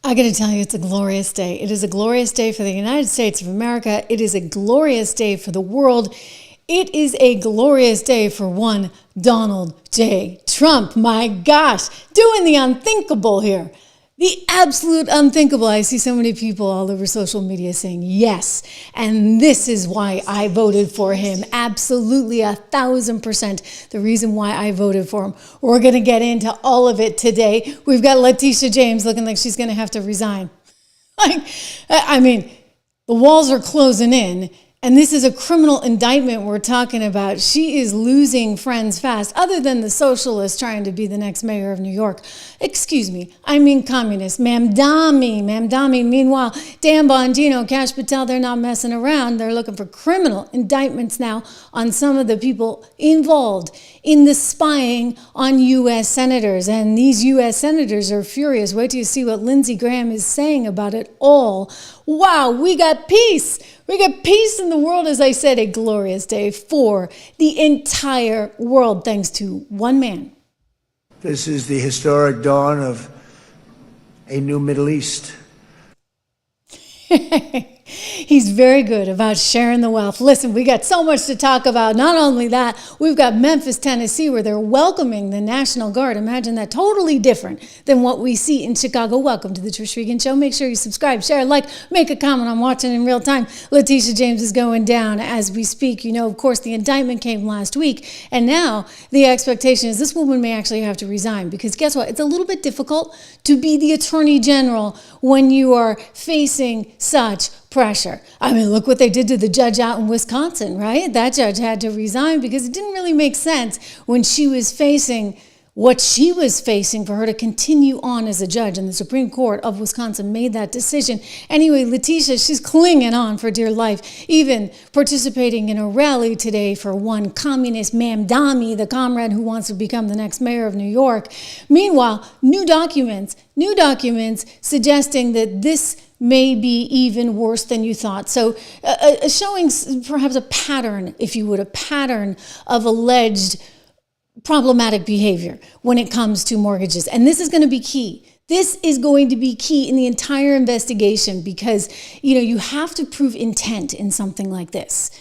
I got to tell you, it's a glorious day. It is a glorious day for the United States of America. It is a glorious day for the world. It is a glorious day for one Donald J. Trump. My gosh, doing the unthinkable here. The absolute unthinkable. I see so many people all over social media saying yes, and this is why I voted for him. Absolutely 1,000% the reason why I voted for him. We're going to get into all of it today. We've got Letitia James looking like she's going to have to resign. The walls are closing in. And this is a criminal indictment we're talking about. She is losing friends fast, other than the socialist trying to be the next mayor of New York. Excuse me, I mean communist. Mamdami. Meanwhile, Bongino and Kash Patel, they're not messing around. They're looking for criminal indictments now on some of the people involved in the spying on U.S. senators. And these U.S. senators are furious. Wait till you see what Lindsey Graham is saying about it all. Wow, we got peace. We got peace in the world, as I said, a glorious day for the entire world, thanks to one man. This is the historic dawn of a new Middle East. He's very good about sharing the wealth. Listen, we got so much to talk about. Not only that, we've got Memphis, Tennessee, where they're welcoming the National Guard. Imagine that, totally different than what we see in Chicago. Welcome to the Trish Regan Show. Make sure you subscribe, share, like, make a comment. I'm watching in real time. Letitia James is going down as we speak. You know, of course, the indictment came last week, and now the expectation is this woman may actually have to resign, because guess what? It's a little bit difficult to be the Attorney General when you are facing such pressure. I mean, look what they did to the judge out in Wisconsin, right? That judge had to resign because it didn't really make sense when she was facing what she was facing for her to continue on as a judge. And the Supreme Court of Wisconsin made that decision. Anyway, Letitia, she's clinging on for dear life, even participating in a rally today for one communist Mamdami, the comrade who wants to become the next mayor of New York. Meanwhile, new documents suggesting that this may be even worse than you thought. So showing perhaps a pattern, if you would, a pattern of alleged problematic behavior when it comes to mortgages. And this is going to be key. This is going to be key in the entire investigation because, you have to prove intent in something like this.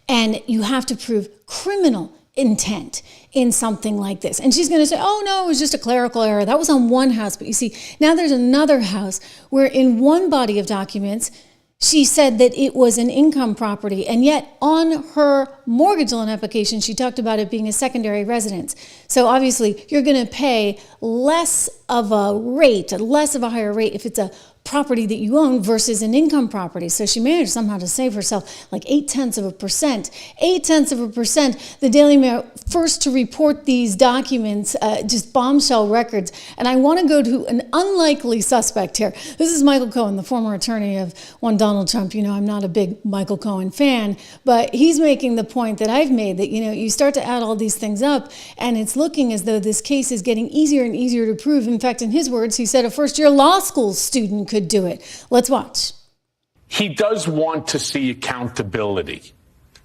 And you have to prove criminal intent in something like this. And she's going to say, oh, no, it was just a clerical error. That was on one house. But you see, now there's another house where in one body of documents, she said that it was an income property. And yet on her mortgage loan application, she talked about it being a secondary residence. So obviously, you're going to pay less of a higher rate if it's a property that you own versus an income property. So she managed somehow to save herself like 0.8%. 0.8%. The Daily Mail first to report these documents, just bombshell records. And I want to go to an unlikely suspect here. This is Michael Cohen, the former attorney of one Donald Trump. I'm not a big Michael Cohen fan, but he's making the point that I've made that, you start to add all these things up and it's looking as though this case is getting easier and easier to prove. In fact, in his words, he said a first-year law school student could do it. Let's watch. He does want to see accountability.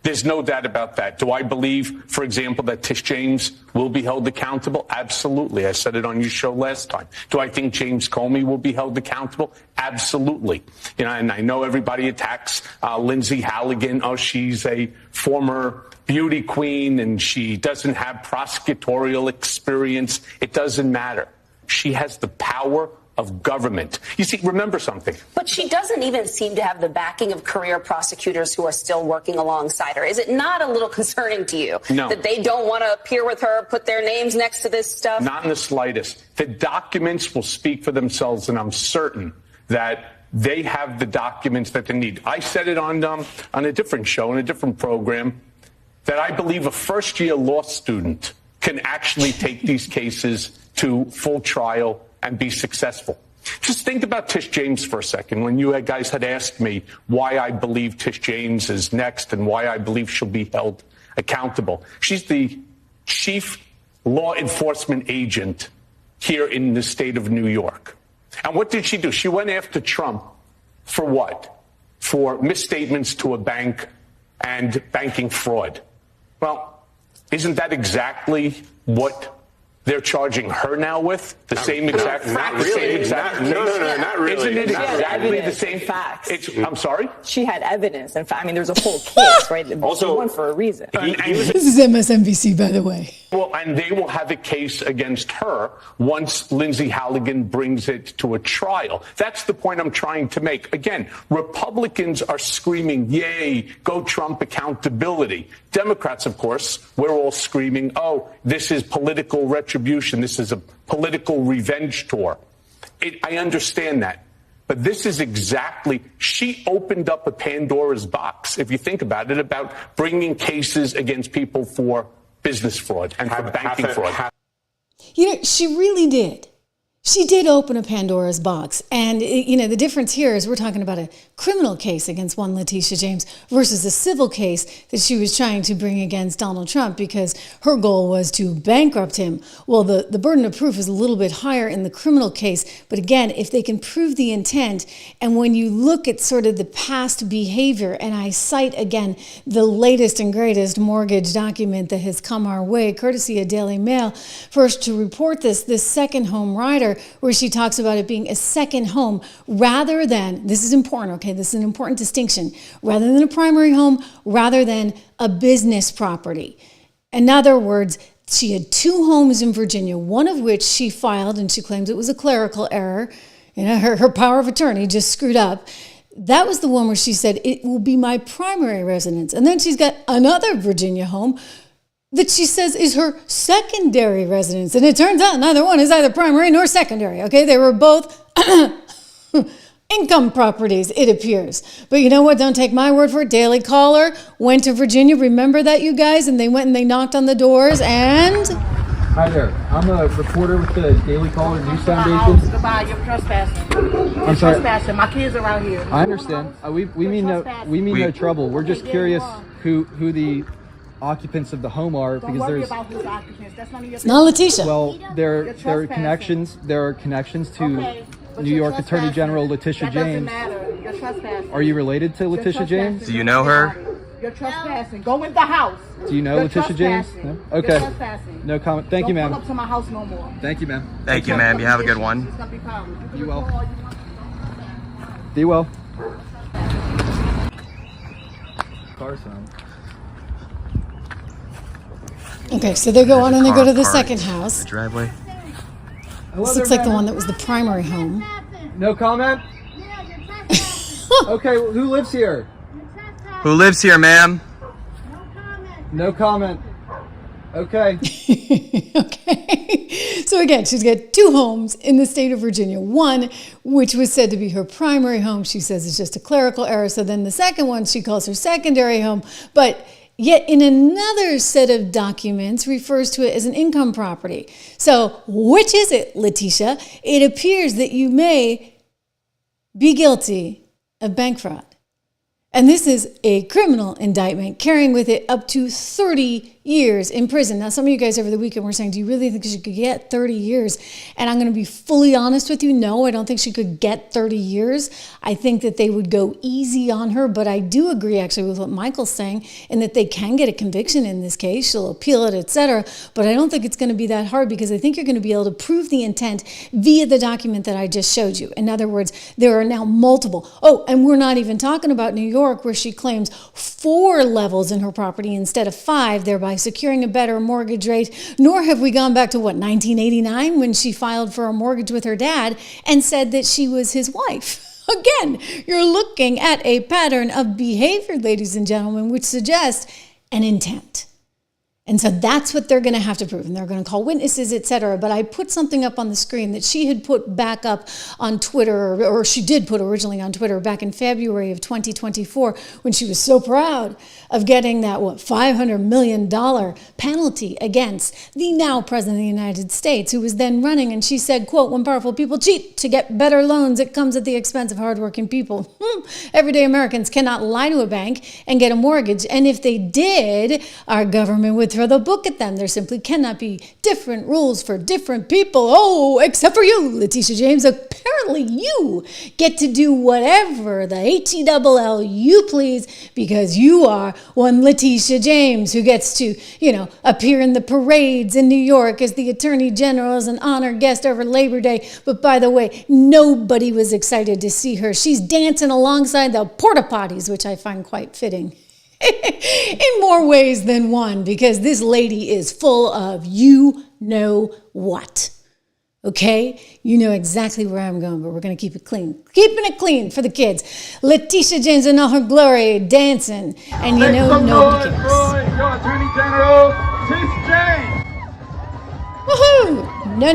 There's no doubt about that. Do I believe, for example, that Tish James will be held accountable? Absolutely. I said it on your show last time. Do I think James Comey will be held accountable? Absolutely. And I know everybody attacks Lindsay Halligan. Oh, she's a former beauty queen and she doesn't have prosecutorial experience. It doesn't matter. She has the power of government. You see, remember something. But she doesn't even seem to have the backing of career prosecutors who are still working alongside her. Is it not a little concerning to you that they don't want to appear with her, put their names next to this stuff? Not in the slightest. The documents will speak for themselves, and I'm certain that they have the documents that they need. I said it on a different show, in a different program, that I believe a first-year law student can actually take these cases to full trial and be successful. Just think about Tish James for a second. When you guys had asked me why I believe Tish James is next and why I believe she'll be held accountable. She's the chief law enforcement agent here in the state of New York. And what did she do? She went after Trump for what? For misstatements to a bank and banking fraud. Well, isn't that exactly what they're charging her now with the same exact, not really. Not really. Isn't it exactly the same facts? I'm sorry? She had evidence. In fact, I mean, there's a whole case, right? Also, one for a reason. This is MSNBC, by the way. Well, and they will have a case against her once Lindsay Halligan brings it to a trial. That's the point I'm trying to make. Again, Republicans are screaming, yay, go Trump accountability. Democrats, of course, we're all screaming, oh, this is political retribution. This is a political revenge tour. I understand that. But this is exactly, she opened up a Pandora's box, if you think about it, about bringing cases against people for business fraud and for banking fraud. You know, she really did. She did open a Pandora's box. And, you know, the difference here is we're talking about a criminal case against one Letitia James versus a civil case that she was trying to bring against Donald Trump because her goal was to bankrupt him. Well, the burden of proof is a little bit higher in the criminal case. But again, if they can prove the intent, and when you look at sort of the past behavior, and I cite again the latest and greatest mortgage document that has come our way, courtesy of Daily Mail, first to report this second home rider, where she talks about it being a second home rather than, this is important, okay, this is an important distinction, rather than a primary home, rather than a business property. In other words, she had two homes in Virginia, one of which she filed, and she claims it was a clerical error. You know, her power of attorney just screwed up. That was the one where she said, it will be my primary residence. And then she's got another Virginia home that she says is her secondary residence. And it turns out neither one is either primary nor secondary, okay? They were both income properties, it appears. But you know what? Don't take my word for it. Daily Caller went to Virginia. Remember that, you guys? And they went and they knocked on the doors and... Hi there. I'm a reporter with the Daily Caller News Foundation. Goodbye. You're trespassing. I'm sorry. Trespassing. My kids are out here. I understand. We mean no trouble. We're just curious who the occupants of the home are, Don't because worry there's about whose occupants. That's none of your it's not Letitia. well there are connections to Okay, but New you're York Attorney trespassing. General Letitia That doesn't James. matter. You're trespassing. Are you related to You're Letitia James? trespassing. Do you know her? You're trespassing. Go in the house. Do you know You're Letitia James? trespassing. No? Okay. You're trespassing. No comment. Thank you, Don't ma'am. come up to my house no more. Thank you, ma'am. Thank you, ma'am. You have a good one. It's gonna be problems. You can You will. record all you want. Be well. Car sound. Okay, so they go on and they go to the second The house. driveway. This looks like the one that was the primary home. No comment? Okay, well, who lives here? Who lives here, ma'am? No comment. Okay. Okay. So again, she's got two homes in the state of Virginia. One, which was said to be her primary home, she says is just a clerical error. So then the second one, she calls her secondary home. But yet in another set of documents refers to it as an income property. So which is it, Letitia? It appears that you may be guilty of bank fraud. And this is a criminal indictment carrying with it up to 30 years in prison. Now, some of you guys over the weekend were saying, do you really think she could get 30 years? And I'm going to be fully honest with you. No, I don't think she could get 30 years. I think that they would go easy on her. But I do agree actually with what Michael's saying, in that they can get a conviction in this case. She'll appeal it, etc. But I don't think it's going to be that hard, because I think you're going to be able to prove the intent via the document that I just showed you. In other words, there are now multiple. Oh, and we're not even talking about New York, where she claims 4 levels in her property instead of 5, thereby securing a better mortgage rate. Nor have we gone back to, 1989, when she filed for a mortgage with her dad and said that she was his wife. Again, you're looking at a pattern of behavior, ladies and gentlemen, which suggests an intent. And so that's what they're going to have to prove. And they're going to call witnesses, etc. But I put something up on the screen that she had put back up on Twitter, or she did put originally on Twitter back in February of 2024, when she was so proud of getting that, $500 million penalty against the now president of the United States, who was then running. And she said, quote, "When powerful people cheat to get better loans, it comes at the expense of hardworking people." Everyday Americans cannot lie to a bank and get a mortgage. And if they did, our government would throw the book at them. There simply cannot be different rules for different people. Oh, except for you, Letitia James. Apparently you get to do whatever the H-E-double-L you please, because you are one Letitia James who gets to, appear in the parades in New York as the Attorney General as an honored guest over Labor Day. But by the way, nobody was excited to see her. She's dancing alongside the porta potties, which I find quite fitting in more ways than one, because this lady is full of you know what. Okay? You know exactly where I'm going, but we're going to keep it clean. Keeping it clean for the kids. Letitia James in all her glory, dancing, and nobody cares. Your Attorney General, Miss James. Woohoo! No.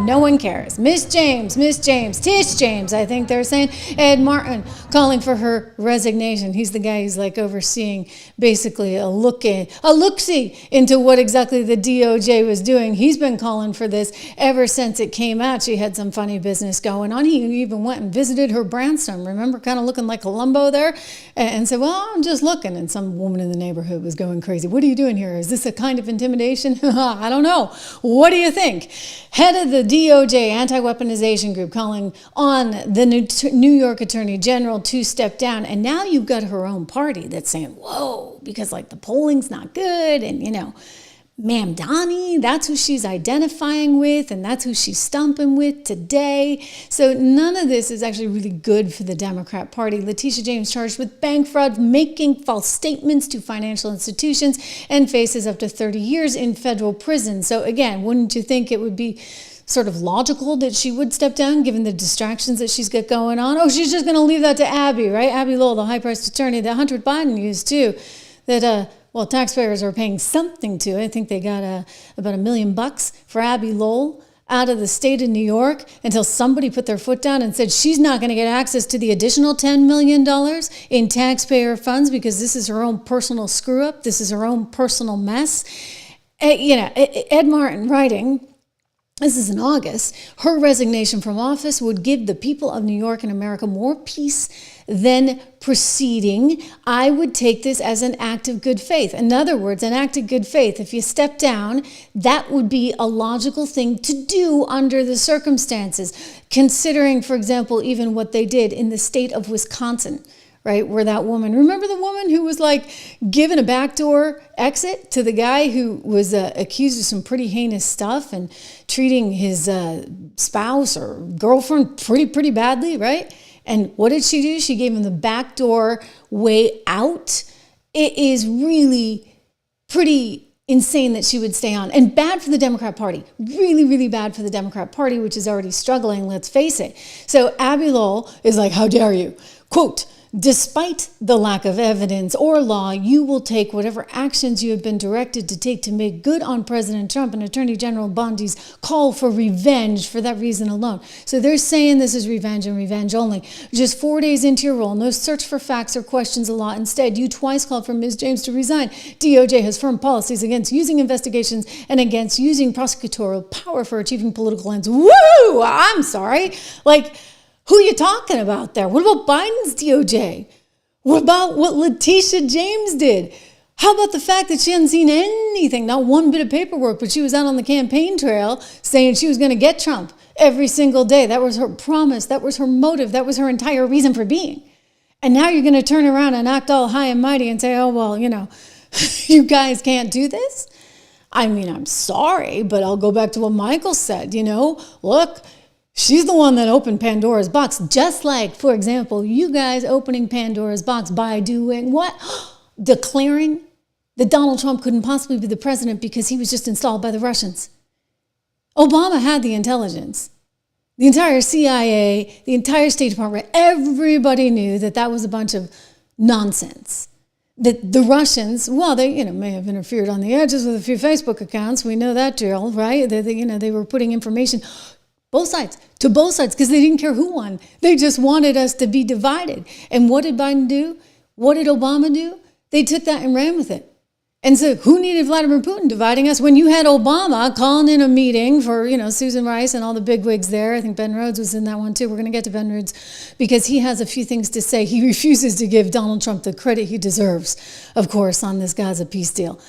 No one cares. Miss James, Tish James, I think they're saying. Ed Martin calling for her resignation. He's the guy who's like overseeing basically a look-see into what exactly the DOJ was doing. He's been calling for this ever since it came out. She had some funny business going on. He even went and visited her brownstone. Remember, kind of looking like Columbo there? And said, well, I'm just looking. And some woman in the neighborhood was going crazy. What are you doing here? Is this a kind of intimidation? I don't know. What do you think? Head of the DOJ anti-weaponization group calling on the New York Attorney General to step down. And now you've got her own party that's saying, whoa, because the polling's not good. And, Ma'am Donnie, that's who she's identifying with, and that's who she's stumping with today. So none of this is actually really good for the Democrat Party. Letitia James charged with bank fraud, making false statements to financial institutions, and faces up to 30 years in federal prison. So again, wouldn't you think it would be sort of logical that she would step down given the distractions that she's got going on? Oh, she's just going to leave that to Abby, right? Abby Lowell, the high-priced attorney that Hunter Biden used too, that taxpayers are paying something to. I think they got about $1 million for Abby Lowell out of the state of New York until somebody put their foot down and said she's not going to get access to the additional $10 million in taxpayer funds because this is her own personal screw-up. This is her own personal mess. Ed Martin writing, this is in August, her resignation from office would give the people of New York and America more peace than proceeding. I would take this as an act of good faith. In other words, an act of good faith. If you step down, that would be a logical thing to do under the circumstances, considering, for example, even what they did in the state of Wisconsin, right, where that woman, remember the woman who was giving a backdoor exit to the guy who was accused of some pretty heinous stuff and treating his spouse or girlfriend pretty badly, right? And what did she do? She gave him the backdoor way out. It is really pretty insane that she would stay on. And bad for the Democrat Party. Really, really bad for the Democrat Party, which is already struggling, let's face it. So Abby Lowell is like, how dare you? Quote, despite the lack of evidence or law, you will take whatever actions you have been directed to take to make good on President Trump and Attorney General Bondi's call for revenge for that reason alone. So they're saying this is revenge and revenge only. Just 4 days into your role, no search for facts or questions of law. Instead, you twice called for Ms. James to resign. DOJ has firm policies against using investigations and against using prosecutorial power for achieving political ends. Woo! I'm sorry. Who are you talking about there? What about Biden's DOJ? What about what Letitia James did? How about the fact that she hadn't seen anything, not one bit of paperwork, but she was out on the campaign trail saying she was going to get Trump every single day. That was her promise. That was her motive. That was her entire reason for being. And now you're going to turn around and act all high and mighty and say, oh, well, you guys can't do this? I mean, I'm sorry, but I'll go back to what Michael said, look, she's the one that opened Pandora's box, just like, for example, you guys opening Pandora's box by doing what? Declaring that Donald Trump couldn't possibly be the president because he was just installed by the Russians. Obama had the intelligence. The entire CIA, the entire State Department, everybody knew that that was a bunch of nonsense. That the Russians, well, they may have interfered on the edges with a few Facebook accounts. We know that drill, right? They were putting information both sides, because they didn't care who won. They just wanted us to be divided. And what did Biden do? What did Obama do? They took that and ran with it. And so who needed Vladimir Putin dividing us when you had Obama calling in a meeting for, Susan Rice and all the bigwigs there? I think Ben Rhodes was in that one too. We're going to get to Ben Rhodes because he has a few things to say. He refuses to give Donald Trump the credit he deserves, of course, on this Gaza peace deal.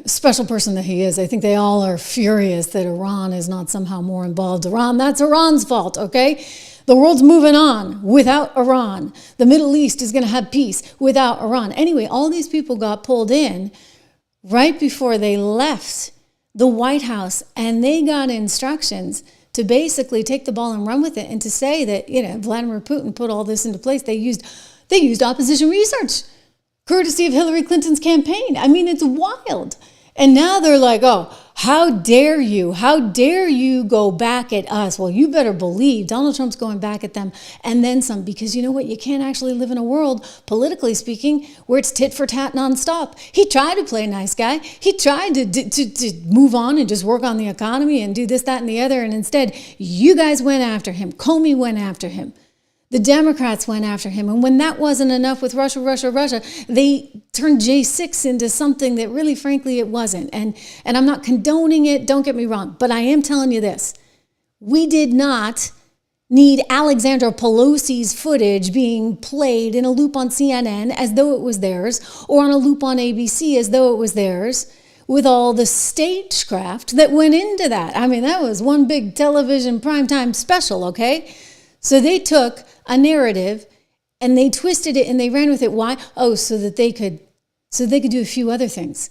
Special person that he is. I think they all are furious that Iran is not somehow more involved. That's Iran's fault, okay? The world's moving on without Iran. The Middle East is going to have peace without Iran. Anyway, all these people got pulled in right before they left the White House, and they got instructions to basically take the ball and run with it and to say that, Vladimir Putin put all this into place. They used opposition research, courtesy of Hillary Clinton's campaign. I mean, it's wild. And now they're like, oh, how dare you? How dare you go back at us? Well, you better believe Donald Trump's going back at them and then some, because you know what? You can't actually live in a world, politically speaking, where it's tit for tat nonstop. He tried to play nice guy. He tried to move on and just work on the economy and do this, that, and the other. And instead, you guys went after him. Comey went after him. The Democrats went after him. And when that wasn't enough with Russia, they turned J6 into something that really, frankly, it wasn't. And I'm not condoning it, don't get me wrong, but I am telling you this. We did not need Alexandra Pelosi's footage being played in a loop on CNN as though it was theirs, or on a loop on ABC as though it was theirs, with all the stagecraft that went into that. I mean, that was one big television primetime special, okay? So they took a narrative and they twisted it and they ran with it. Why? Oh, so they could do a few other things.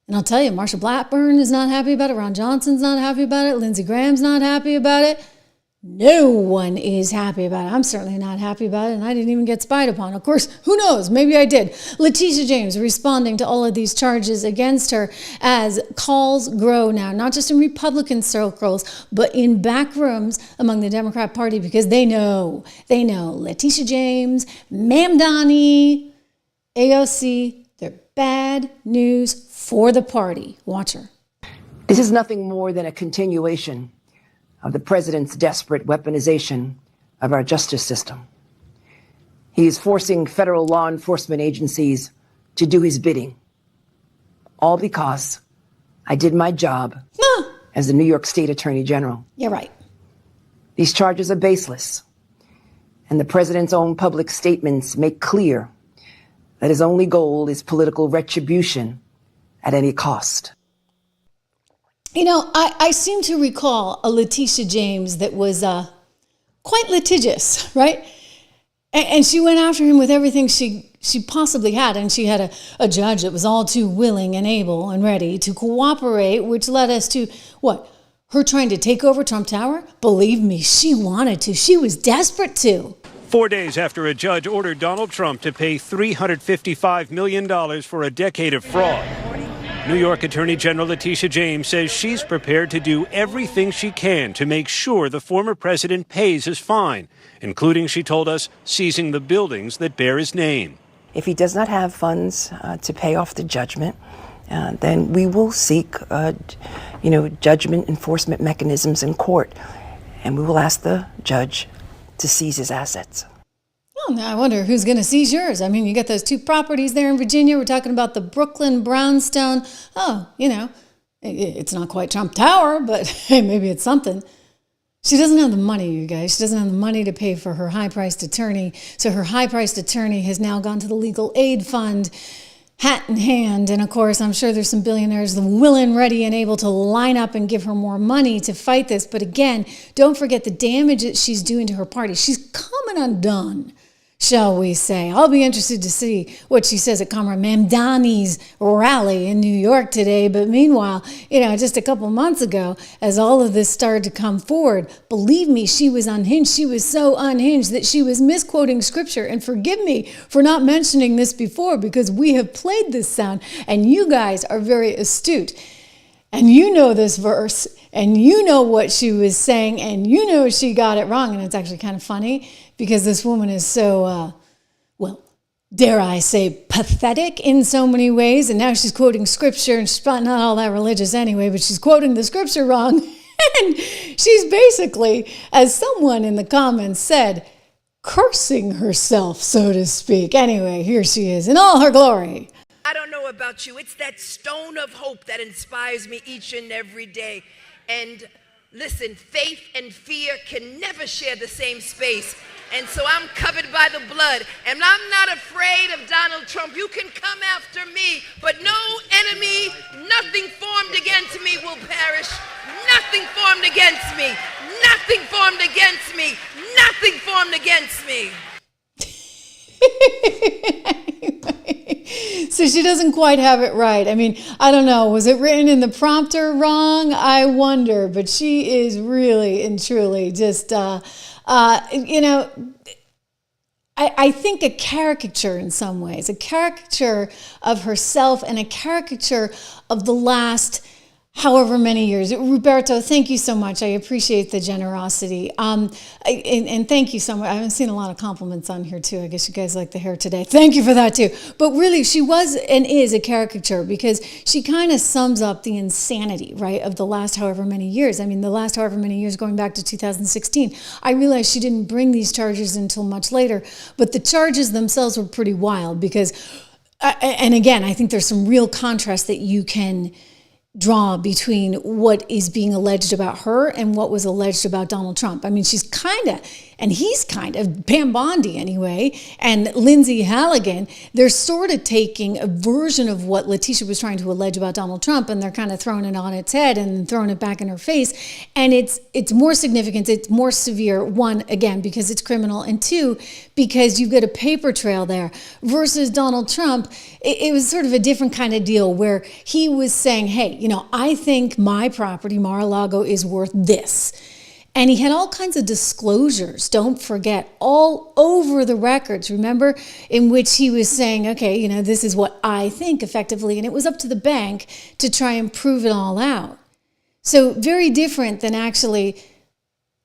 And I'll tell you, Marsha Blackburn is not happy about it. Ron Johnson's not happy about it. Lindsey Graham's not happy about it. No one is happy about it. I'm certainly not happy about it, and I didn't even get spied upon. Of course, who knows? Maybe I did. Letitia James responding to all of these charges against her as calls grow now, not just in Republican circles, but in back rooms among the Democrat Party, because they know. Letitia James, Mamdani, AOC, they're bad news for the party. Watch her. This is nothing more than a continuation of the president's desperate weaponization of our justice system. He is forcing federal law enforcement agencies to do his bidding, all because I did my job as the New York State Attorney General. You're right. These charges are baseless, and the president's own public statements make clear that his only goal is political retribution at any cost. I seem to recall a Letitia James that was quite litigious, right? And she went after him with everything she possibly had. And she had a judge that was all too willing and able and ready to cooperate, which led us to, what? Her trying to take over Trump Tower? Believe me, she wanted to. She was desperate to. 4 days after a judge ordered Donald Trump to pay $355 million for a decade of fraud, New York Attorney General Letitia James says she's prepared to do everything she can to make sure the former president pays his fine, including, she told us, seizing the buildings that bear his name. If he does not have funds to pay off the judgment, then we will seek, judgment enforcement mechanisms in court, and we will ask the judge to seize his assets. Oh, now I wonder who's going to seize yours. I mean, you got those two properties there in Virginia. We're talking about the Brooklyn brownstone. Oh, it's not quite Trump Tower, but hey, maybe it's something. She doesn't have the money, you guys. She doesn't have the money to pay for her high-priced attorney. So her high-priced attorney has now gone to the legal aid fund, hat in hand. And of course, I'm sure there's some billionaires willing, ready, and able to line up and give her more money to fight this. But again, don't forget the damage that she's doing to her party. She's coming undone, shall we say. I'll be interested to see what she says at Comrade Mamdani's rally in New York today. But meanwhile, just a couple months ago, as all of this started to come forward, believe me, she was unhinged. She was so unhinged that she was misquoting scripture. And forgive me for not mentioning this before, because we have played this sound and you guys are very astute. And you know this verse, and you know what she was saying, and you know she got it wrong. And it's actually kind of funny because this woman is so, dare I say, pathetic in so many ways. And now she's quoting scripture, and she's not all that religious anyway, but she's quoting the scripture wrong. And she's basically, as someone in the comments said, cursing herself, so to speak. Anyway, here she is in all her glory. I don't know know about you. It's that stone of hope that inspires me each and every day. And listen, faith and fear can never share the same space. And so I'm covered by the blood. And I'm not afraid of Donald Trump. You can come after me, but no enemy, nothing formed against me will perish. Nothing formed against me. Nothing formed against me. Nothing formed against me. So she doesn't quite have it right. I mean, I don't know. Was it written in the prompter wrong? I wonder. But she is really and truly just, I think a caricature in some ways, a caricature of herself and a caricature of the last however many years. Roberto, thank you so much. I appreciate the generosity. And thank you so much. I haven't seen a lot of compliments on here too. I guess you guys like the hair today. Thank you for that too. But really, she was and is a caricature because she kind of sums up the insanity, right, of the last however many years. I mean, the last however many years going back to 2016. I realize she didn't bring these charges until much later, but the charges themselves were pretty wild because, and again, I think there's some real contrast that you can draw between what is being alleged about her and what was alleged about Donald Trump. I mean, she's kind of, and he's kind of, Pam Bondi anyway, and Lindsay Halligan, they're sort of taking a version of what Letitia was trying to allege about Donald Trump, and they're kind of throwing it on its head and throwing it back in her face. And it's more significant, it's more severe, one, again, because it's criminal, and two, because you've got a paper trail there, versus Donald Trump. It was sort of a different kind of deal where he was saying, hey, I think my property, Mar-a-Lago, is worth this. And he had all kinds of disclosures, don't forget, all over the records, remember, in which he was saying, okay, this is what I think effectively, and it was up to the bank to try and prove it all out. So very different than actually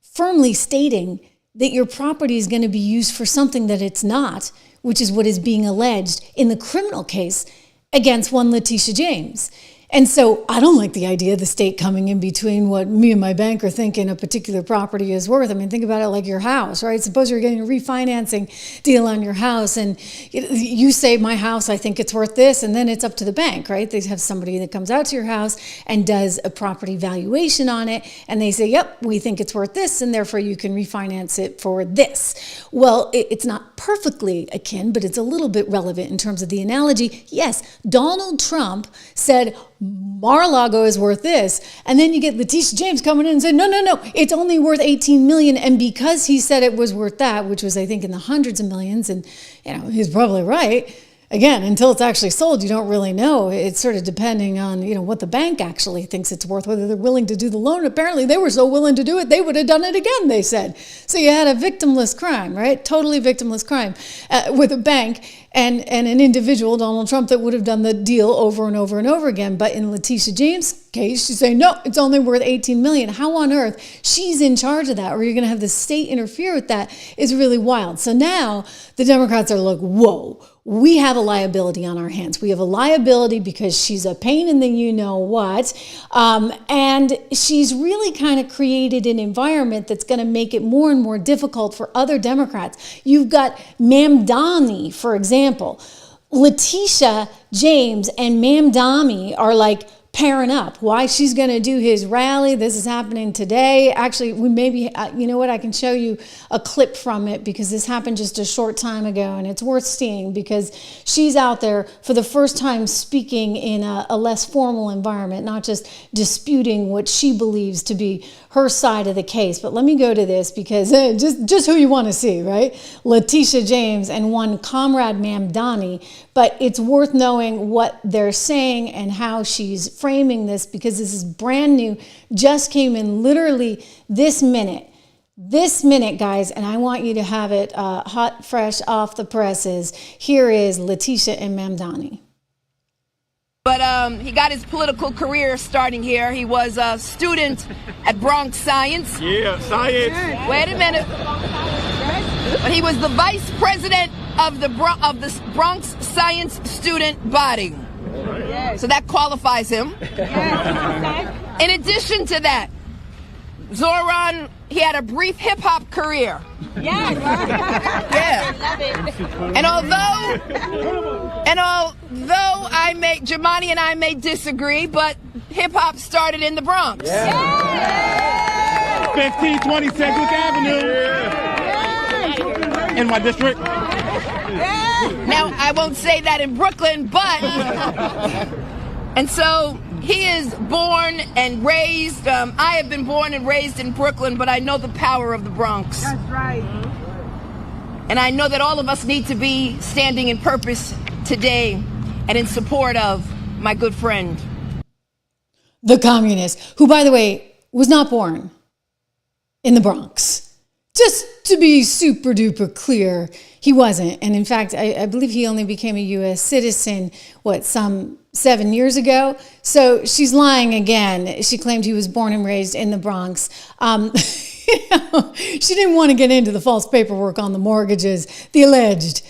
firmly stating that your property is going to be used for something that it's not, which is what is being alleged in the criminal case against one Letitia James. And so I don't like the idea of the state coming in between what me and my bank are thinking a particular property is worth. I mean, think about it like your house, right? Suppose you're getting a refinancing deal on your house and you say, my house, I think it's worth this. And then it's up to the bank, right? They have somebody that comes out to your house and does a property valuation on it. And they say, yep, we think it's worth this. And therefore you can refinance it for this. Well, it's not perfectly akin, but it's a little bit relevant in terms of the analogy. Yes, Donald Trump said, Mar-a-Lago is worth this. And then you get Letitia James coming in and saying, no, it's only worth 18 million. And because he said it was worth that, which was, I think, in the hundreds of millions, and he's probably right. Again, until it's actually sold, you don't really know. It's sort of depending on, what the bank actually thinks it's worth, whether they're willing to do the loan. Apparently, they were so willing to do it, they would have done it again, they said. So you had a victimless crime, right? Totally victimless crime with a bank and an individual, Donald Trump, that would have done the deal over and over and over again. But in Letitia James' case, she's saying, no, it's only worth 18 million. How on earth she's in charge of that, or you're going to have the state interfere with that, is really wild. So now the Democrats are like, whoa, we have a liability on our hands. We have a liability because she's a pain in the you-know-what. And she's really kind of created an environment that's going to make it more and more difficult for other Democrats. You've got Mamdani, for example. Letitia James and Mamdani are like pairing up. Why? She's going to do his rally. This is happening today. Actually, we maybe, you know what? I can show you a clip from it because this happened just a short time ago, and it's worth seeing because she's out there for the first time speaking in a less formal environment, not just disputing what she believes to be her side of the case. But let me go to this because just who you want to see, right? Letitia James and one Comrade Mamdani. But it's worth knowing what they're saying and how she's framing this because this is brand new, just came in literally this minute, guys, and I want you to have it hot, fresh off the presses. Here is Letitia and Mamdani. But he got his political career starting here. He was a student at Bronx Science. Yeah, science. Wait a minute. But he was the vice president of the Bronx Science student body. So that qualifies him. In addition to that, Zoran he had a brief hip hop career. Yes. Yeah. And although Jamani and I may disagree, but hip hop started in the Bronx. Yeah. 1520 Sedgwick Avenue. In my district. Now, I won't say that in Brooklyn, but... And so he is born and raised. I have been born and raised in Brooklyn, but I know the power of the Bronx. That's right. And I know that all of us need to be standing in purpose today and in support of my good friend. The communist, who, by the way, was not born in the Bronx. Just to be super duper clear, he wasn't. And in fact, I believe he only became a U.S. citizen, some 7 years ago. So she's lying again. She claimed he was born and raised in the Bronx. She didn't want to get into the false paperwork on the mortgages, the alleged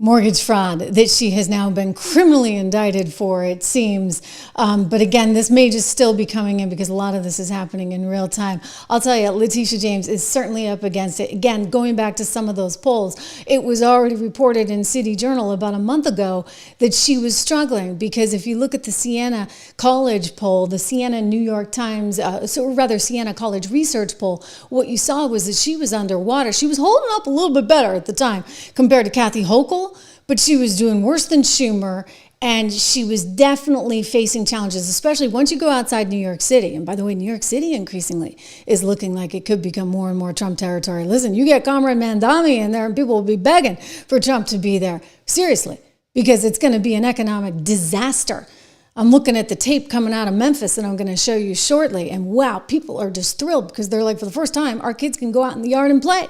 mortgage fraud that she has now been criminally indicted for, it seems. But again, this may just still be coming in because a lot of this is happening in real time. I'll tell you, Letitia James is certainly up against it. Again, going back to some of those polls, it was already reported in City Journal about a month ago that she was struggling because if you look at the Siena College poll, the Siena New York Times, Siena College research poll, what you saw was that she was underwater. She was holding up a little bit better at the time compared to Kathy Hochul, but she was doing worse than Schumer, and she was definitely facing challenges, especially once you go outside New York City. And by the way, New York City increasingly is looking like it could become more and more Trump territory. Listen, you get Comrade Mandami in there and people will be begging for Trump to be there. Seriously, because it's going to be an economic disaster. I'm looking at the tape coming out of Memphis that I'm going to show you shortly. And wow, people are just thrilled because they're like, for the first time, our kids can go out in the yard and play.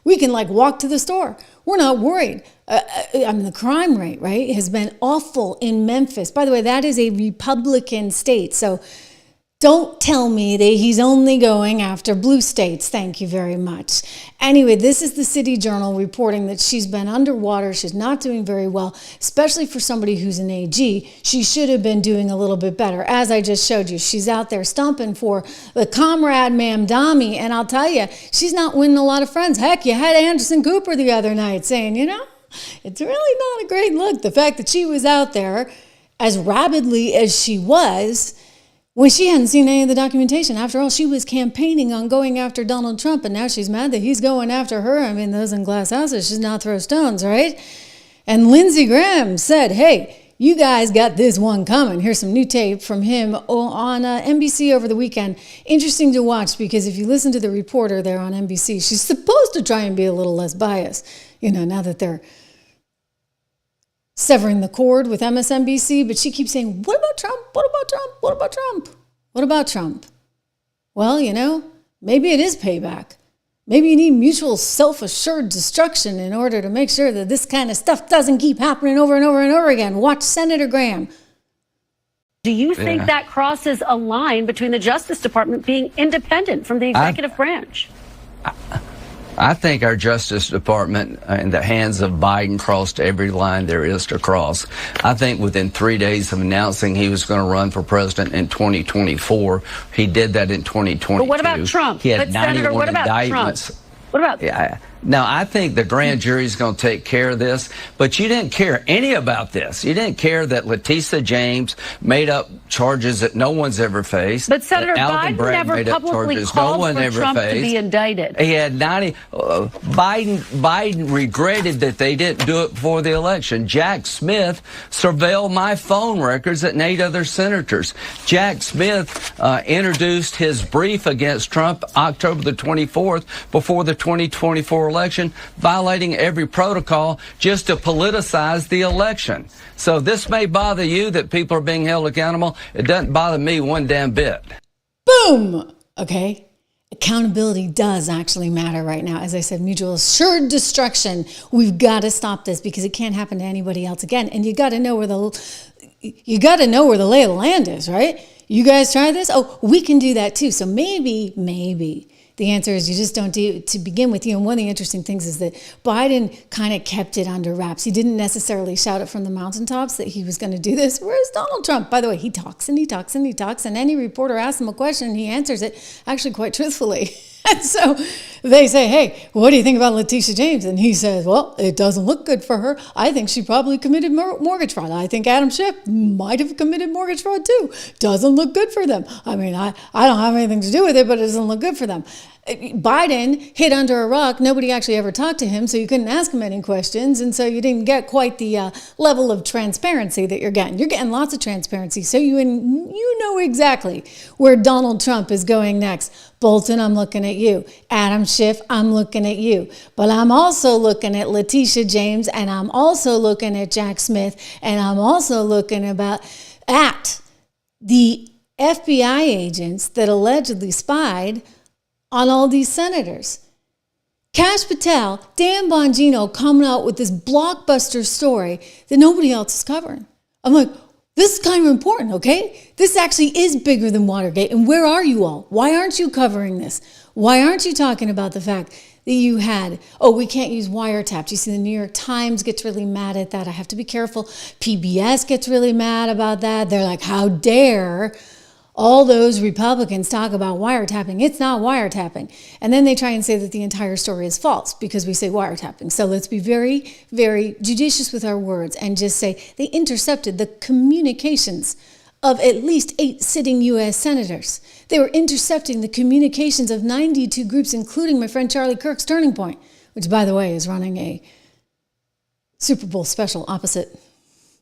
We can walk to the store. We're not worried. The crime rate, right, has been awful in Memphis. By the way, that is a Republican state. So don't tell me that he's only going after blue states. Thank you very much. Anyway, this is the City Journal reporting that she's been underwater. She's not doing very well, especially for somebody who's an AG. She should have been doing a little bit better. As I just showed you, she's out there stomping for the Comrade Mamdani. And I'll tell you, she's not winning a lot of friends. Heck, you had Anderson Cooper the other night saying, it's really not a great look. The fact that she was out there as rabidly as she was when she hadn't seen any of the documentation. After all, she was campaigning on going after Donald Trump, and now she's mad that he's going after her. I mean, those in glass houses should not throw stones, right? And Lindsey Graham said, hey, you guys got this one coming. Here's some new tape from him on NBC over the weekend. Interesting to watch because if you listen to the reporter there on NBC, she's supposed to try and be a little less biased, now that they're severing the cord with MSNBC, but she keeps saying, what about Trump? What about Trump? What about Trump? What about Trump? Well, maybe it is payback. Maybe you need mutual self-assured destruction in order to make sure that this kind of stuff doesn't keep happening over and over and over again. Watch Senator Graham. Do you think that crosses a line between the Justice Department being independent from the executive branch? I think our Justice Department in the hands of Biden crossed every line there is to cross. I think within 3 days of announcing he was going to run for president in 2024, he did that in 2022. But what about Trump? He had but 91 Senator, what about indictments. Trump? What about? Yeah. Now, I think the grand jury is going to take care of this, but you didn't care any about this. You didn't care that Letitia James made up charges that no one's ever faced. But Senator Biden never publicly called for Trump to be indicted. He had 90. Biden regretted that they didn't do it before the election. Jack Smith surveilled my phone records and 8 other senators. Jack Smith introduced his brief against Trump October the 24th before the 2024 election, violating every protocol just to politicize the election. So this may bother you that people are being held accountable. It doesn't bother me one damn bit. Boom! Okay. Accountability does actually matter right now. As I said, mutual assured destruction. We've got to stop this because it can't happen to anybody else again. And you got to know where the lay of the land is, right? You guys try this? Oh, we can do that too. So maybe the answer is you just don't do it to begin with. And one of the interesting things is that Biden kind of kept it under wraps. He didn't necessarily shout it from the mountaintops that he was going to do this. Where's Donald Trump? By the way, he talks and he talks and he talks. And any reporter asks him a question and he answers it actually quite truthfully. And so they say, hey, what do you think about Letitia James? And he says, well, it doesn't look good for her. I think she probably committed mortgage fraud. I think Adam Schiff might have committed mortgage fraud too. Doesn't look good for them. I mean, I don't have anything to do with it, but it doesn't look good for them. Biden hid under a rock. Nobody actually ever talked to him, so you couldn't ask him any questions, and so you didn't get quite the level of transparency that you're getting. You're getting lots of transparency, so you know exactly where Donald Trump is going next. Bolton, I'm looking at you. Adam Schiff, I'm looking at you. But I'm also looking at Letitia James, and I'm also looking at Jack Smith, and I'm also looking at the FBI agents that allegedly spied on all these senators. Kash Patel, Dan Bongino coming out with this blockbuster story that nobody else is covering. I'm like, this is kind of important, okay? This actually is bigger than Watergate. And where are you all? Why aren't you covering this? Why aren't you talking about the fact that you had, we can't use wiretaps. You see, the New York Times gets really mad at that. I have to be careful. PBS gets really mad about that. They're like, how dare all those Republicans talk about wiretapping. It's not wiretapping. And then they try and say that the entire story is false because we say wiretapping. So let's be very, very judicious with our words and just say they intercepted the communications of at least 8 sitting U.S. senators. They were intercepting the communications of 92 groups, including my friend Charlie Kirk's Turning Point, which, by the way, is running a Super Bowl special opposite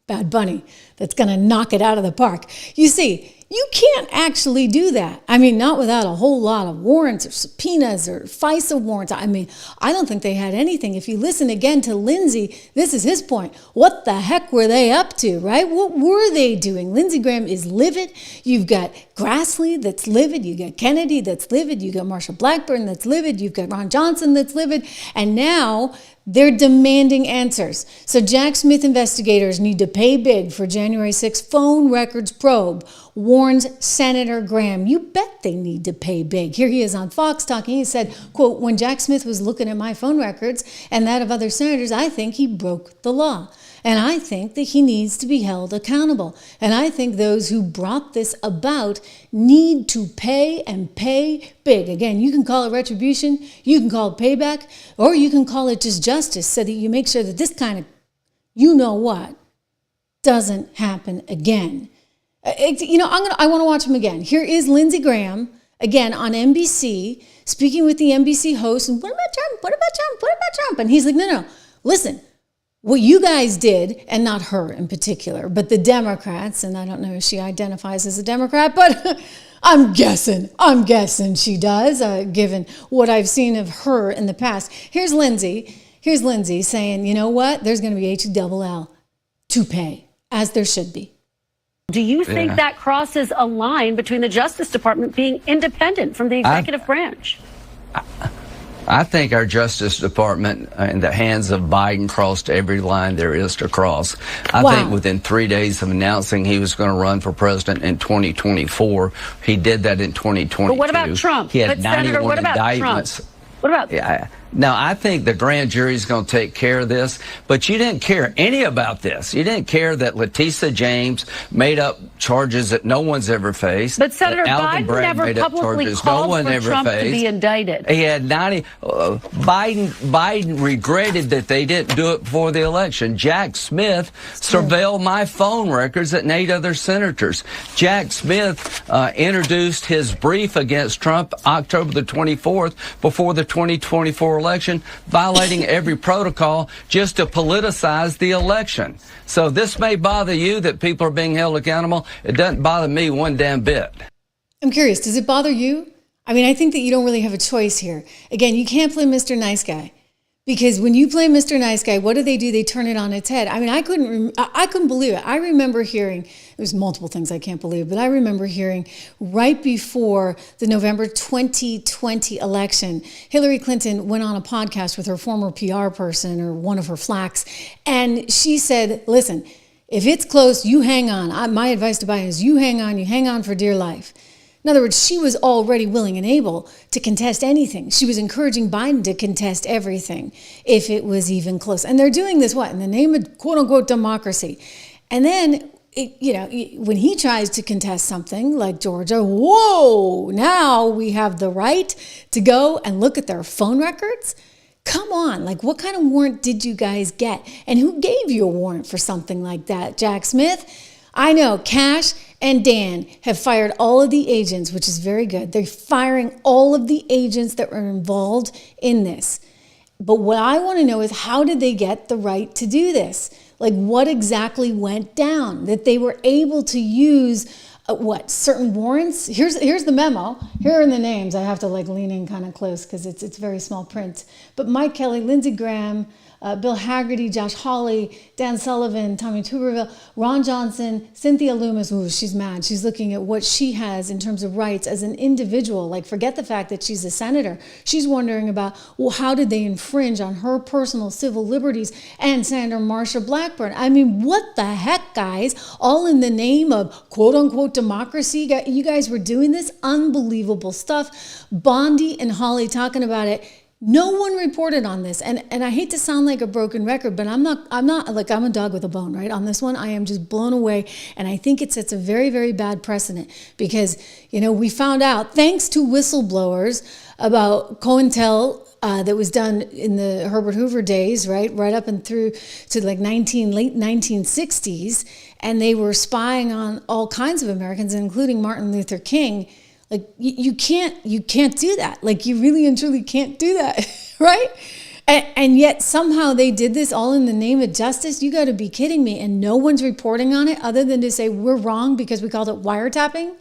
Bad Bunny that's going to knock it out of the park. You see, you can't actually do that. I mean, not without a whole lot of warrants or subpoenas or FISA warrants. I mean, I don't think they had anything. If you listen again to Lindsey, this is his point. What the heck were they up to, right? What were they doing? Lindsey Graham is livid. You've got Grassley that's livid. You got Kennedy that's livid. You got Marsha Blackburn that's livid. You've got Ron Johnson that's livid. And now they're demanding answers. So Jack Smith investigators need to pay big for January 6th phone records probe, warns Senator Graham. You bet they need to pay big. Here he is on Fox talking. He said, quote, when Jack Smith was looking at my phone records and that of other senators, I think he broke the law. And I think that he needs to be held accountable. And I think those who brought this about need to pay and pay big. Again, you can call it retribution, you can call it payback, or you can call it just justice so that you make sure that this kind of you-know-what doesn't happen again. I want to watch him again. Here is Lindsey Graham, again, on NBC, speaking with the NBC host, and what about Trump? What about Trump? What about Trump? And he's like, no, listen. What you guys did, and not her in particular, but the Democrats, and I don't know if she identifies as a Democrat, but I'm guessing she does, given what I've seen of her in the past. Here's Lindsey saying, you know what? There's going to be H-double-L to pay, as there should be. Do you think that crosses a line between the Justice Department being independent from the executive branch? I think our Justice Department in the hands of Biden crossed every line there is to cross. I think within 3 days of announcing he was going to run for president in 2024, he did that in 2022. But what about Trump? He had 91 indictments. Trump? What about Now, I think the grand jury is going to take care of this, but you didn't care any about this. You didn't care that Letitia James made up charges that no one's ever faced. But Senator Biden never publicly called for Trump to be indicted. He had 90. Biden regretted that they didn't do it before the election. Jack Smith surveilled my phone records and 8 other senators. Jack Smith introduced his brief against Trump October the 24th before the 2024 election, violating every protocol just to politicize the election. So this may bother you that people are being held accountable. It doesn't bother me one damn bit. I'm curious, does it bother you? I mean, I think that you don't really have a choice here. Again, you can't play Mr. Nice Guy. Because when you play Mr. Nice Guy, what do? They turn it on its head. I mean, I couldn't believe it. I remember hearing, there's multiple things I can't believe, but I remember hearing right before the November 2020 election, Hillary Clinton went on a podcast with her former PR person or one of her flacks, and she said, listen, if it's close, you hang on. My advice to Biden is you hang on for dear life. In other words, she was already willing and able to contest anything. She was encouraging Biden to contest everything if it was even close. And they're doing this, in the name of quote-unquote democracy. And then when he tries to contest something like Georgia, whoa, now we have the right to go and look at their phone records? Come on, like what kind of warrant did you guys get? And who gave you a warrant for something like that? Jack Smith? I know Kash and Dan have fired all of the agents, which is very good. They're firing all of the agents that were involved in this. But what I want to know is, how did they get the right to do this? Like, what exactly went down that they were able to use certain warrants? Here's the memo. Here are the names. I have to lean in kind of close because it's very small print. But Mike Kelly, Lindsey Graham, Bill Haggerty, Josh Hawley, Dan Sullivan, Tommy Tuberville, Ron Johnson, Cynthia Loomis. Ooh, she's mad. She's looking at what she has in terms of rights as an individual. Like, forget the fact that she's a senator. She's wondering about, well, how did they infringe on her personal civil liberties? And Senator Marsha Blackburn. I mean, what the heck, guys? All in the name of quote unquote democracy. You guys were doing this unbelievable stuff. Bondi and Hawley talking about it. No one reported on this. And I hate to sound like a broken record, but I'm a dog with a bone, right? On this one, I am just blown away. And I think it sets a very, very bad precedent because, we found out, thanks to whistleblowers about COINTEL that was done in the Herbert Hoover days, right up and through to late 1960s. And they were spying on all kinds of Americans, including Martin Luther King. Like, you can't do that. Like, you really and truly can't do that, right? And yet somehow they did this all in the name of justice. You got to be kidding me. And no one's reporting on it other than to say we're wrong because we called it wiretapping.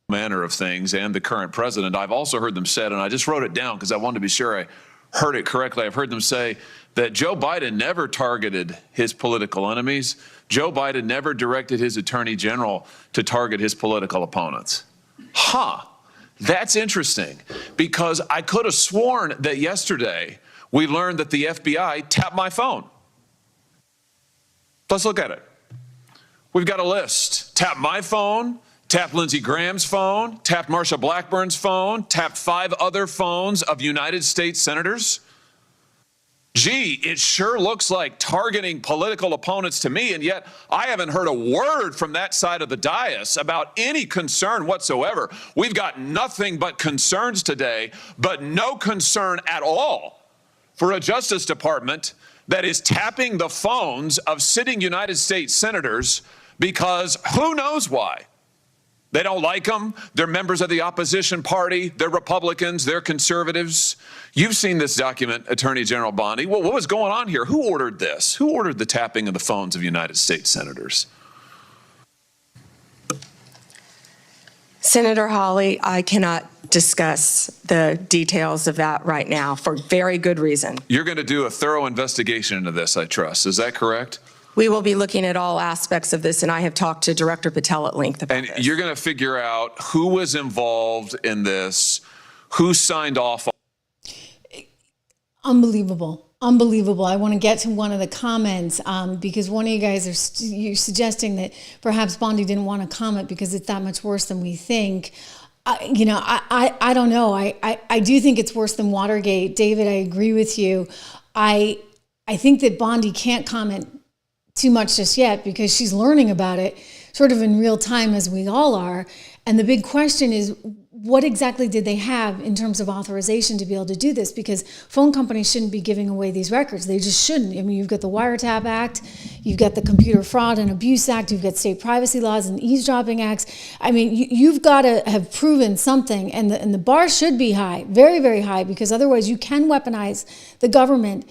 Manner of things and the current president. I've also heard them said, and I just wrote it down because I wanted to be sure I heard it correctly. I've heard them say that Joe Biden never targeted his political enemies. Joe Biden never directed his attorney general to target his political opponents. That's interesting, because I could have sworn that yesterday we learned that the FBI tapped my phone. Let's look at it. We've got a list. Tapped my phone, tapped Lindsey Graham's phone, tapped Marsha Blackburn's phone, tapped 5 other phones of United States senators. Gee, it sure looks like targeting political opponents to me, and yet I haven't heard a word from that side of the dais about any concern whatsoever. We've got nothing but concerns today, but no concern at all for a Justice Department that is tapping the phones of sitting United States senators because who knows why. They don't like them. They're members of the opposition party. They're Republicans. They're conservatives. You've seen this document, Attorney General Bondi. Well, what was going on here? Who ordered this? Who ordered the tapping of the phones of United States senators? Senator Hawley, I cannot discuss the details of that right now for very good reason. You're going to do a thorough investigation into this, I trust. Is that correct? We will be looking at all aspects of this, and I have talked to Director Patel at length about this. And you're going to figure out who was involved in this, who signed off. Unbelievable. Unbelievable. I want to get to one of the comments because one of you guys you're suggesting that perhaps Bondi didn't want to comment because it's that much worse than we think. I don't know. I do think it's worse than Watergate. David, I agree with you. I think that Bondi can't comment too much just yet because she's learning about it sort of in real time as we all are. And the big question is, what exactly did they have in terms of authorization to be able to do this? Because phone companies shouldn't be giving away these records. They just shouldn't. I mean, you've got the Wiretap Act, you've got the Computer Fraud and Abuse Act, you've got state privacy laws and eavesdropping acts. I mean, you've got to have proven something, and the bar should be high, very, very high, because otherwise you can weaponize the government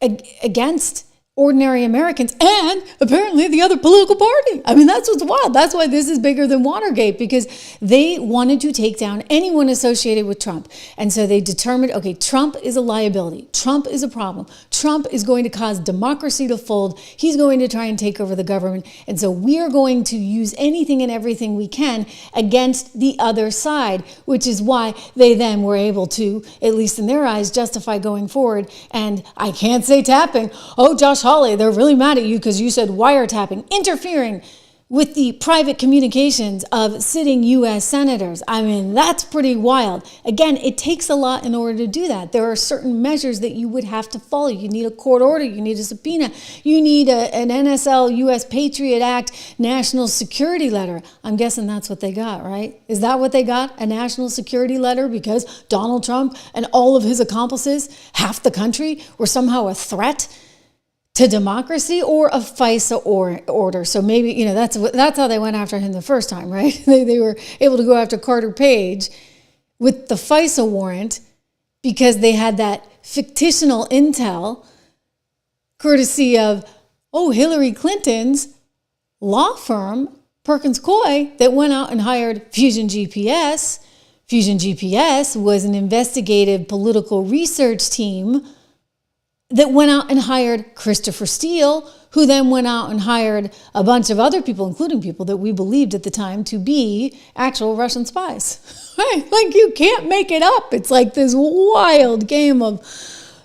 against ordinary Americans and apparently the other political party. I mean, that's what's wild. That's why this is bigger than Watergate, because they wanted to take down anyone associated with Trump. And so they determined, okay, Trump is a liability. Trump is a problem. Trump is going to cause democracy to fold. He's going to try and take over the government. And so we are going to use anything and everything we can against the other side, which is why they then were able to, at least in their eyes, justify going forward. And I can't say tapping. Oh, Josh Hawley, they're really mad at you because you said wiretapping, interfering with the private communications of sitting U.S. senators. I mean, that's pretty wild. Again, it takes a lot in order to do that. There are certain measures that you would have to follow. You need a court order. You need a subpoena. You need an NSL, U.S. Patriot Act, national security letter. I'm guessing that's what they got, right? Is that what they got? A national security letter because Donald Trump and all of his accomplices, half the country, were somehow a threat to democracy, or a FISA order. So maybe, that's how they went after him the first time, right? They were able to go after Carter Page with the FISA warrant because they had that fictional intel courtesy of, Hillary Clinton's law firm, Perkins Coie, that went out and hired Fusion GPS. Fusion GPS was an investigative political research team that went out and hired Christopher Steele, who then went out and hired a bunch of other people, including people that we believed at the time to be actual Russian spies. Right? Like, you can't make it up. It's like this wild game of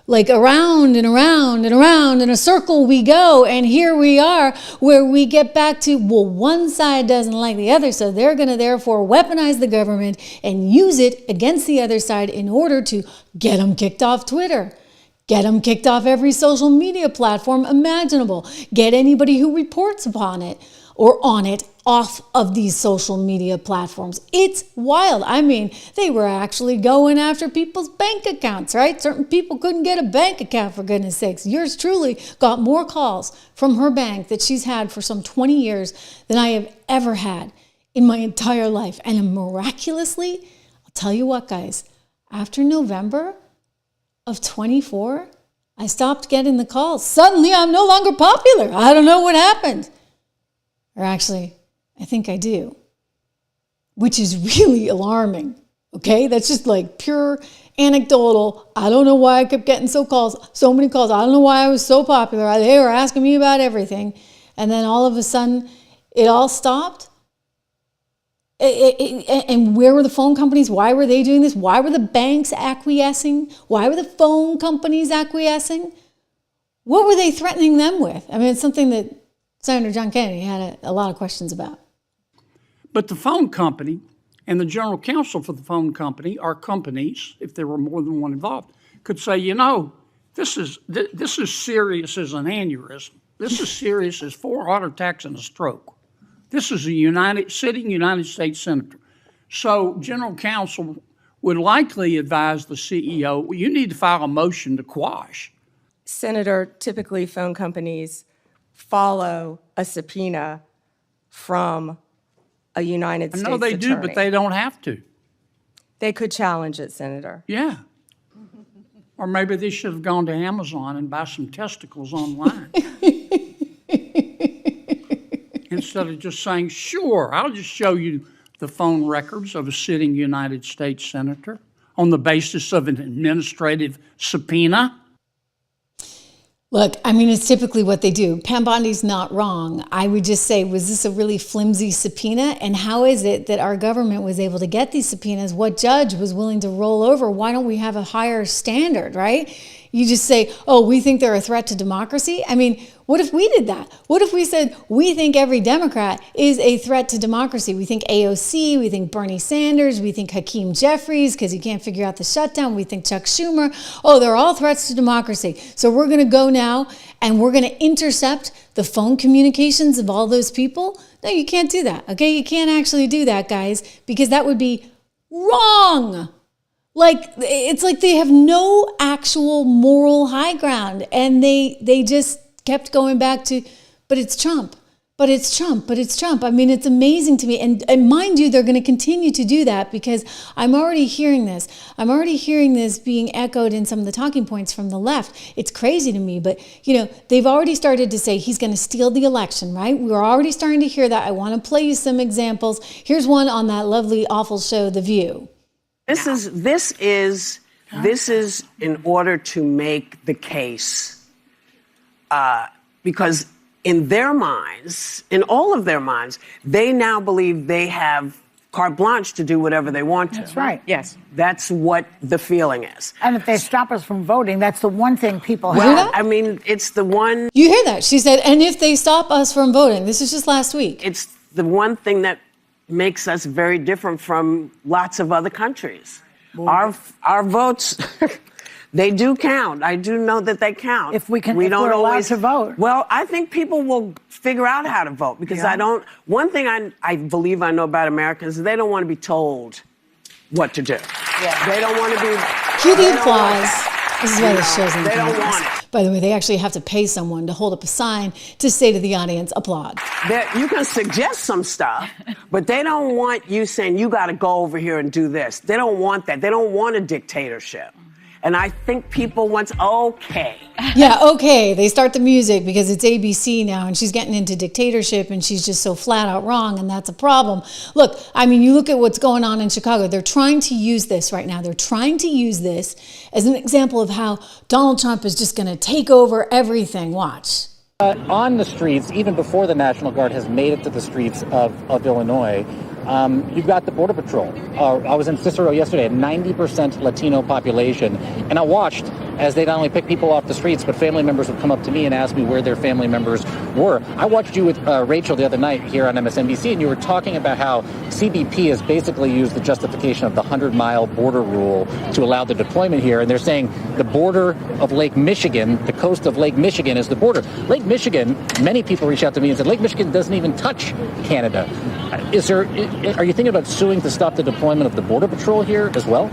like around and around and around in a circle we go. And here we are where we get back to, one side doesn't like the other, so they're going to therefore weaponize the government and use it against the other side in order to get them kicked off Twitter. Get them kicked off every social media platform imaginable. Get anybody who reports upon it or on it off of these social media platforms. It's wild. I mean, they were actually going after people's bank accounts, right? Certain people couldn't get a bank account, for goodness sakes. Yours truly got more calls from her bank that she's had for some 20 years than I have ever had in my entire life. And miraculously, I'll tell you what, guys, after November of 24, I stopped getting the calls. Suddenly, I'm no longer popular. I don't know what happened. Or actually, I think I do, which is really alarming. Okay, that's just like pure anecdotal. I don't know why I kept getting so many calls. I don't know why I was so popular. They were asking me about everything. And then all of a sudden, it all stopped. And where were the phone companies? Why were they doing this? Why were the banks acquiescing? Why were the phone companies acquiescing? What were they threatening them with? I mean, it's something that Senator John Kennedy had a lot of questions about. But the phone company and the general counsel for the phone company, or companies, if there were more than one involved, could say, this is serious as an aneurysm. This is serious as 4 heart attacks and a stroke. This is a sitting United States senator. So general counsel would likely advise the CEO, you need to file a motion to quash. Senator, typically phone companies follow a subpoena from a United States attorney. I know they do, but they don't have to. They could challenge it, Senator. Yeah. Or maybe they should have gone to Amazon and buy some testicles online. Instead of just saying, sure, I'll just show you the phone records of a sitting United States senator on the basis of an administrative subpoena. Look, I mean, it's typically what they do. Pam Bondi's not wrong. I would just say, was this a really flimsy subpoena? And how is it that our government was able to get these subpoenas? What judge was willing to roll over? Why don't we have a higher standard, right? You just say, we think they're a threat to democracy. I mean, what if we did that? What if we said, we think every Democrat is a threat to democracy? We think AOC, we think Bernie Sanders, we think Hakeem Jeffries, because you can't figure out the shutdown. We think Chuck Schumer. They're all threats to democracy. So we're going to go now and we're going to intercept the phone communications of all those people. No, you can't do that. Okay, you can't actually do that, guys, because that would be wrong. Like, it's like they have no actual moral high ground, and they just kept going back to, but it's Trump, but it's Trump, but it's Trump. I mean, it's amazing to me. And mind you, they're going to continue to do that because I'm already hearing this. I'm already hearing this being echoed in some of the talking points from the left. It's crazy to me, but, they've already started to say he's going to steal the election, right? We're already starting to hear that. I want to play you some examples. Here's one on that lovely, awful show, The View. This is in order to make the case, because in their minds, in all of their minds, they now believe they have carte blanche to do whatever they want to. That's right. Yes. That's what the feeling is. And if they stop us from voting, that's the one thing people Well, I mean, it's the one. You hear that? She said, and if they stop us from voting, this is just last week. It's the one thing that makes us very different from lots of other countries. Our votes, they do count. I do know that they count. If we can, we if don't we're allowed always to vote. Well, I think people will figure out how to vote because one thing I believe I know about Americans is they don't want to be told what to do. Yeah. They don't want to be. Cue the applause. This is why this show's in They don't want it. By the way, they actually have to pay someone to hold up a sign to say to the audience, applaud. You can suggest some stuff, but they don't want you saying, you got to go over here and do this. They don't want that. They don't want a dictatorship. And I think people want, okay. Yeah, okay. They start the music because it's ABC now and she's getting into dictatorship and she's just so flat out wrong and that's a problem. Look, I mean, you look at what's going on in Chicago. They're trying to use this right now. They're trying to use this as an example of how Donald Trump is just going to take over everything. Watch. On the streets, even before the National Guard has made it to the streets of Illinois, you've got the Border Patrol. I was in Cicero yesterday, a 90% Latino population, and I watched as they not only pick people off the streets, but family members would come up to me and ask me where their family members were. I watched you with Rachel the other night here on MSNBC, and you were talking about how CBP has basically used the justification of the 100-mile border rule to allow the deployment here, and they're saying the border of Lake Michigan, the coast of Lake Michigan is the border. Lake Michigan, many people reached out to me and said, Lake Michigan doesn't even touch Canada. Are you thinking about suing to stop the deployment of the Border Patrol here as well?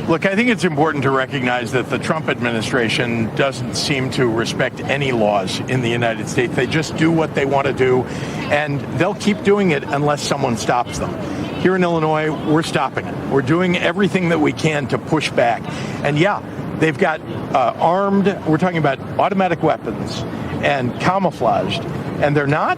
Look, I think it's important to recognize that the Trump administration doesn't seem to respect any laws in the United States. They just do what they want to do, and they'll keep doing it unless someone stops them. Here in Illinois, we're stopping it. We're doing everything that we can to push back. And yeah, they've got armed, we're talking about automatic weapons and camouflaged, and they're not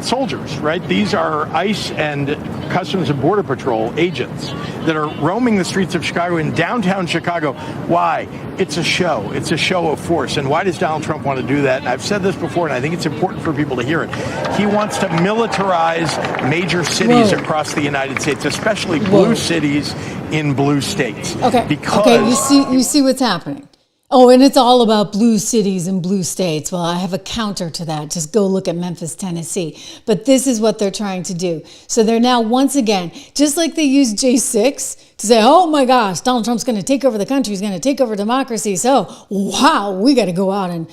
soldiers, right? These are ICE and Customs and Border Patrol agents that are roaming the streets of Chicago, in downtown Chicago. Why? It's a show. It's a show of force. And why does Donald Trump want to do that? And I've said this before, and I think it's important for people to hear it. He wants to militarize major cities across the United States, especially blue cities in blue states. Okay. Because you see what's happening. Oh, and it's all about blue cities and blue states. Well, I have a counter to that. Just go look at Memphis, Tennessee. But this is what they're trying to do. So they're now, once again, just like they used J6 to say, oh my gosh, Donald Trump's going to take over the country. He's going to take over democracy. So, wow, we got to go out and,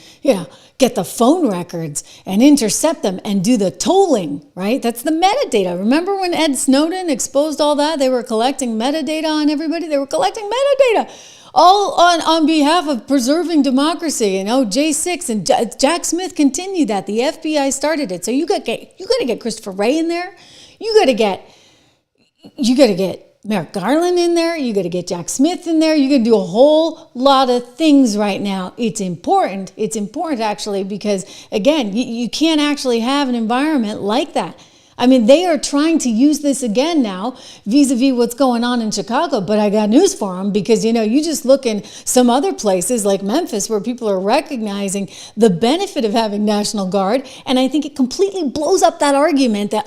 get the phone records and intercept them and do the tolling, right? That's the metadata. Remember when Ed Snowden exposed all that? They were collecting metadata on everybody. They were collecting metadata. All on behalf of preserving democracy. And J6 and Jack Smith continued that. The FBI started it. So you got to get Christopher Wray in there. You got to get Merrick Garland in there. You got to get Jack Smith in there. You got to do a whole lot of things right now. It's important. It's important actually because again, you can't actually have an environment like that. I mean, they are trying to use this again now vis-a-vis what's going on in Chicago. But I got news for them because, you just look in some other places like Memphis where people are recognizing the benefit of having National Guard. And I think it completely blows up that argument that,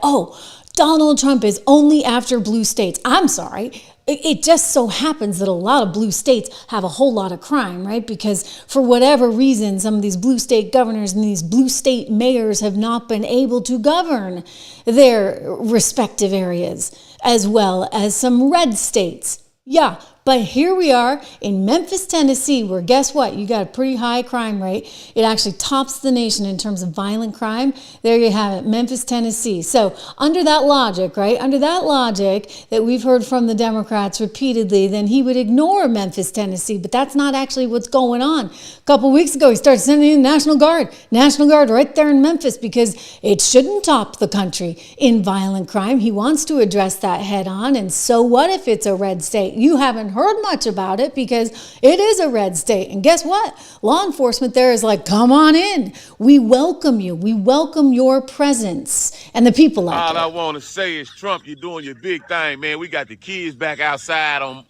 Donald Trump is only after blue states. I'm sorry. It just so happens that a lot of blue states have a whole lot of crime, right? Because for whatever reason, some of these blue state governors and these blue state mayors have not been able to govern their respective areas, as well as some red states. Yeah, but here we are in Memphis, Tennessee, where guess what? You got a pretty high crime rate. It actually tops the nation in terms of violent crime. There you have it, Memphis, Tennessee. So under that logic, right? Under that logic that we've heard from the Democrats repeatedly, then he would ignore Memphis, Tennessee. But that's not actually what's going on. A couple weeks ago, he started sending in National Guard right there in Memphis because it shouldn't top the country in violent crime. He wants to address that head on. And so what if it's a red state? You haven't heard much about it because it is a red state. And guess what? Law enforcement there is like, come on in. We welcome you. We welcome your presence. And the people out there. All I want to say is, Trump, you're doing your big thing, man. We got the kids back outside on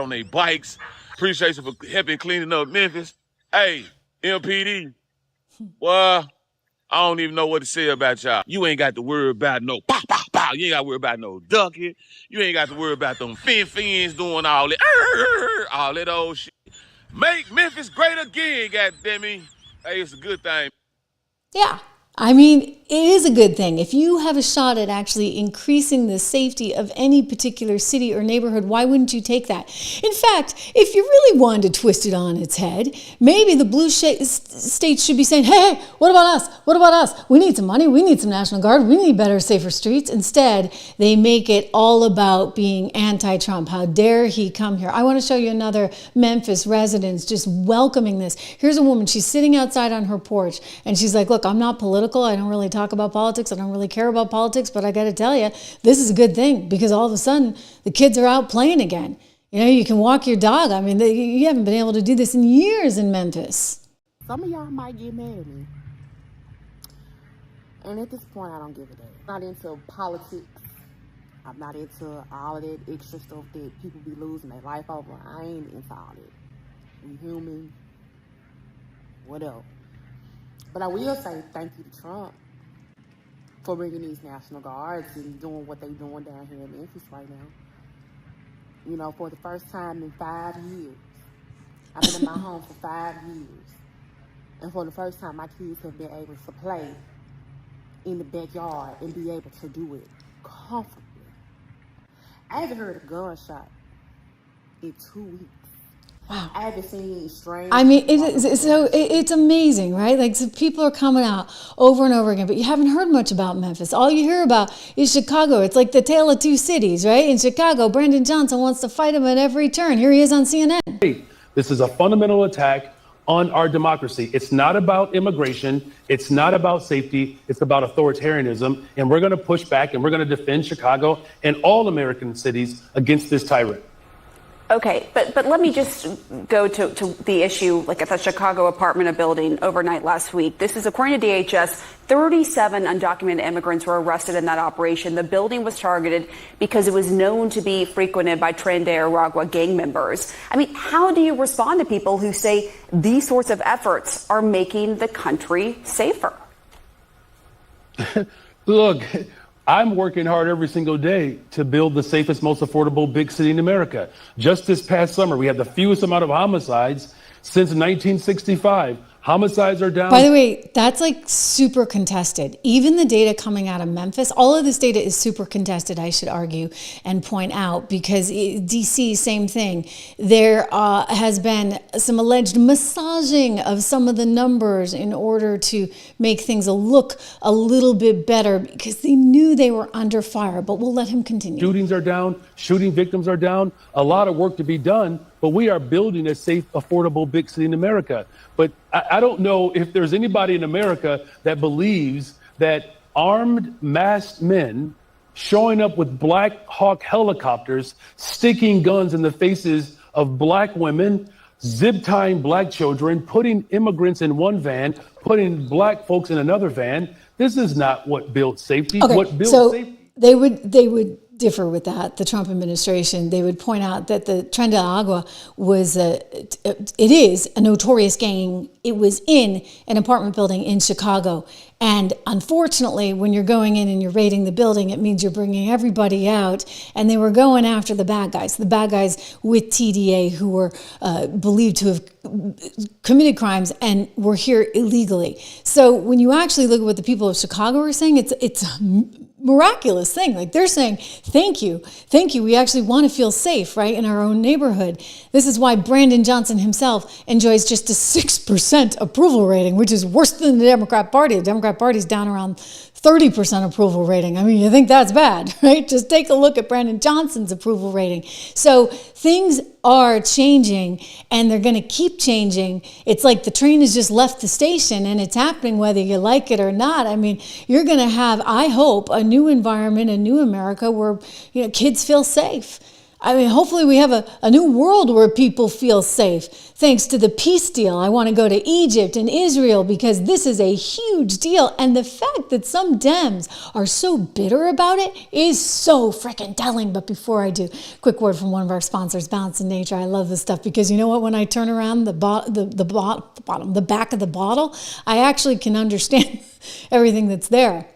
their bikes. Appreciate you for helping cleaning up Memphis. Hey, MPD. Well, I don't even know what to say about y'all. You ain't got to worry about no pow, pow, pow. You ain't got to worry about no ducking. You ain't got to worry about them fins doing all that old shit. Make Memphis great again, goddammit. Hey, it's a good thing. Yeah. I mean, it is a good thing. If you have a shot at actually increasing the safety of any particular city or neighborhood, why wouldn't you take that? In fact, if you really wanted to twist it on its head, maybe the blue states should be saying, hey, what about us? What about us? We need some money. We need some National Guard. We need better, safer streets. Instead, they make it all about being anti-Trump. How dare he come here? I want to show you another Memphis residents just welcoming this. Here's a woman. She's sitting outside on her porch, and she's like, look, I'm not political. I don't really talk about politics. I don't really care about politics, but I got to tell you, this is a good thing because all of a sudden the kids are out playing again. You know, you can walk your dog. I mean, you haven't been able to do this in years in Memphis. Some of y'all might get mad at me. And at this point, I don't give a damn. I'm not into politics. I'm not into all of that extra stuff that people be losing their life over. I ain't into all that. We human. What else? But I will say thank you to Trump for bringing these National Guards and doing what they're doing down here in Memphis right now. You know, for the first time in 5 years. I've been in my home for 5 years. And for the first time, my kids have been able to play in the backyard and be able to do it comfortably. I haven't heard a gunshot in 2 weeks. Wow. I haven't seen any strange. I mean, it's amazing, right? Like, so people are coming out over and over again, but you haven't heard much about Memphis. All you hear about is Chicago. It's like the tale of two cities, right? In Chicago, Brandon Johnson wants to fight him at every turn. Here he is on CNN. This is a fundamental attack on our democracy. It's not about immigration. It's not about safety. It's about authoritarianism. And we're going to push back and we're going to defend Chicago and all American cities against this tyrant. Okay, but let me just go to the issue, like at the Chicago apartment building overnight last week. This is, according to DHS, 37 undocumented immigrants were arrested in that operation. The building was targeted because it was known to be frequented by Tren de Aragua gang members. I mean, how do you respond to people who say these sorts of efforts are making the country safer? Look, I'm working hard every single day to build the safest, most affordable big city in America. Just this past summer, we had the fewest amount of homicides since 1965. Homicides are down. By the way, that's like super contested. Even the data coming out of Memphis, all of this data is super contested, I should argue and point out, because DC, same thing. There has been some alleged massaging of some of the numbers in order to make things look a little bit better because they knew they were under fire, but we'll let him continue. Shootings are down, shooting victims are down, a lot of work to be done, but we are building a safe, affordable big city in America. But I don't know if there's anybody in America that believes that armed, masked men showing up with Black Hawk helicopters, sticking guns in the faces of Black women, zip tying Black children, putting immigrants in one van, putting Black folks in another van. This is not what builds safety. Okay, what builds so safety? They would differ with that, the Trump administration. They would point out that the Tren de Agua was it is a notorious gang. It was in an apartment building in Chicago. And unfortunately, when you're going in and you're raiding the building, it means you're bringing everybody out. And they were going after the bad guys with TDA who were believed to have committed crimes and were here illegally. So when you actually look at what the people of Chicago are saying, it's a miraculous thing. Like, they're saying, thank you. We actually want to feel safe, right, in our own neighborhood. This is why Brandon Johnson himself enjoys just a 6% approval rating, which is worse than the Democrat Party. The Democrat Party's down around 30% approval rating. I mean, you think that's bad, right? Just take a look at Brandon Johnson's approval rating. So things are changing, and they're going to keep changing. It's like the train has just left the station, and it's happening whether you like it or not. I mean, you're going to have, I hope, a new environment, a new America where, you know, kids feel safe. I mean, hopefully we have a new world where people feel safe. Thanks to the peace deal, I want to go to Egypt and Israel because this is a huge deal. And the fact that some Dems are so bitter about it is so freaking telling. But before I do, quick word from one of our sponsors, Balance in Nature. I love this stuff because you know what? When I turn around the back of the bottle, I actually can understand everything that's there.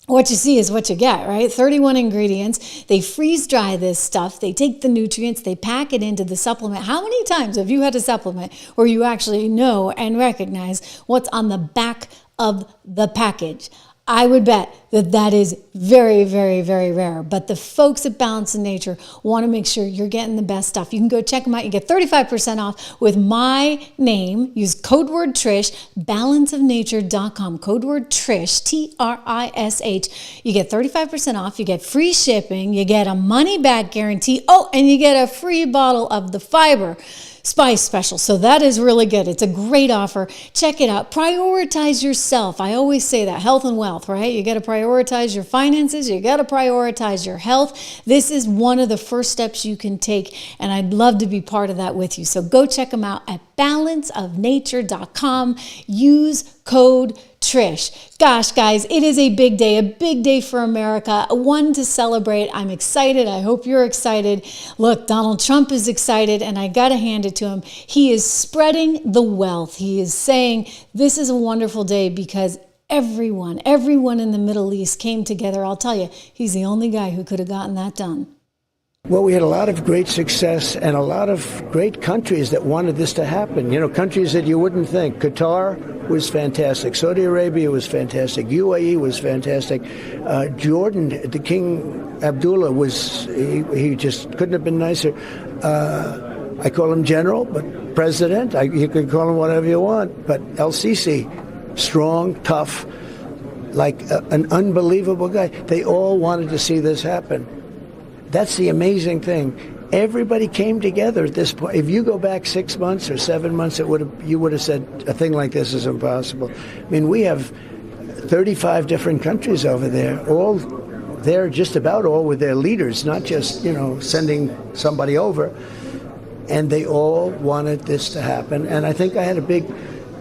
What you see is what you get, right? 31 ingredients. They freeze dry this stuff. They take the nutrients, they pack it into the supplement. How many times have you had a supplement where you actually know and recognize what's on the back of the package? I would bet that that is very, very, very rare. But the folks at Balance in Nature want to make sure you're getting the best stuff. You can go check them out. You get 35% off with my name. Use code word Trish, balanceofnature.com. Code word Trish, Trish. You get 35% off. You get free shipping. You get a money back guarantee. Oh, and you get a free bottle of the fiber Spice special. So that is really good. It's a great offer. Check it out. Prioritize yourself. I always say that. Health and wealth, right? You got to prioritize your finances. You got to prioritize your health. This is one of the first steps you can take, and I'd love to be part of that with you. So go check them out at balanceofnature.com. Use code Trish. Gosh, guys, it is a big day for America, one to celebrate. I'm excited. I hope you're excited. Look, Donald Trump is excited, and I got to hand it to him. He is spreading the wealth. He is saying this is a wonderful day because everyone in the Middle East came together. I'll tell you, he's the only guy who could have gotten that done. Well, we had a lot of great success and a lot of great countries that wanted this to happen. You know, countries that you wouldn't think. Qatar was fantastic. Saudi Arabia was fantastic. UAE was fantastic. Jordan, the King Abdullah he just couldn't have been nicer. I call him general, but president. You can call him whatever you want. But El Sisi, strong, tough, like an unbelievable guy. They all wanted to see this happen. That's the amazing thing. Everybody came together at this point. If you go back 6 months or 7 months, you would have said a thing like this is impossible. I mean, we have 35 different countries over there, all there just about all with their leaders, not just, sending somebody over. And they all wanted this to happen. And I think I had a big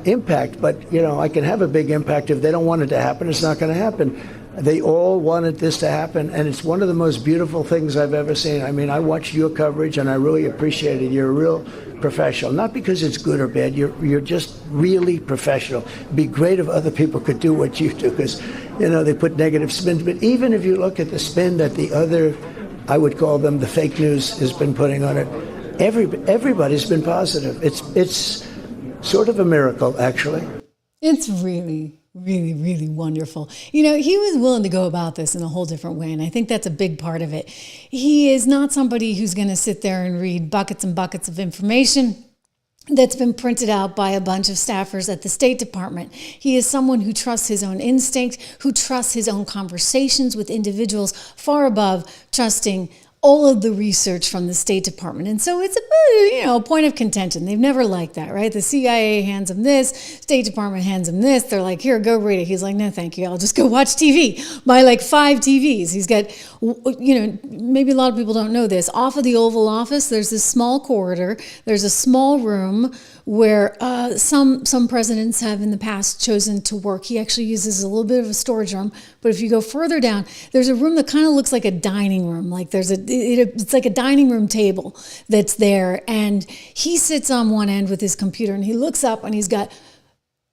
impact, but, I can have a big impact. If they don't want it to happen, it's not going to happen. They all wanted this to happen, and it's one of the most beautiful things I've ever seen. I mean, I watched your coverage, and I really appreciate it. You're a real professional, not because it's good or bad. You're just really professional. It'd be great if other people could do what you do, because, they put negative spins. But even if you look at the spin that the other, I would call them the fake news, has been putting on it, everybody's been positive. It's sort of a miracle, actually. It's really wonderful. He was willing to go about this in a whole different way, and I think that's a big part of it. He is not somebody who's going to sit there and read buckets and buckets of information that's been printed out by a bunch of staffers at the State Department. He is someone who trusts his own instinct, who trusts his own conversations with individuals far above trusting all of the research from the State Department. And so it's a point of contention. They've never liked that, right? The CIA hands him this, State Department hands him this. They're like, here, go read it. He's like, no, thank you. I'll just go watch TV. Buy like 5 TVs. He's got, maybe a lot of people don't know this. Off of the Oval Office, there's this small corridor. There's a small room where some presidents have in the past chosen to work. He actually uses a little bit of a storage room. But if you go further down, there's a room that kind of looks like a dining room. Like it's like a dining room table that's there. And he sits on one end with his computer and he looks up and he's got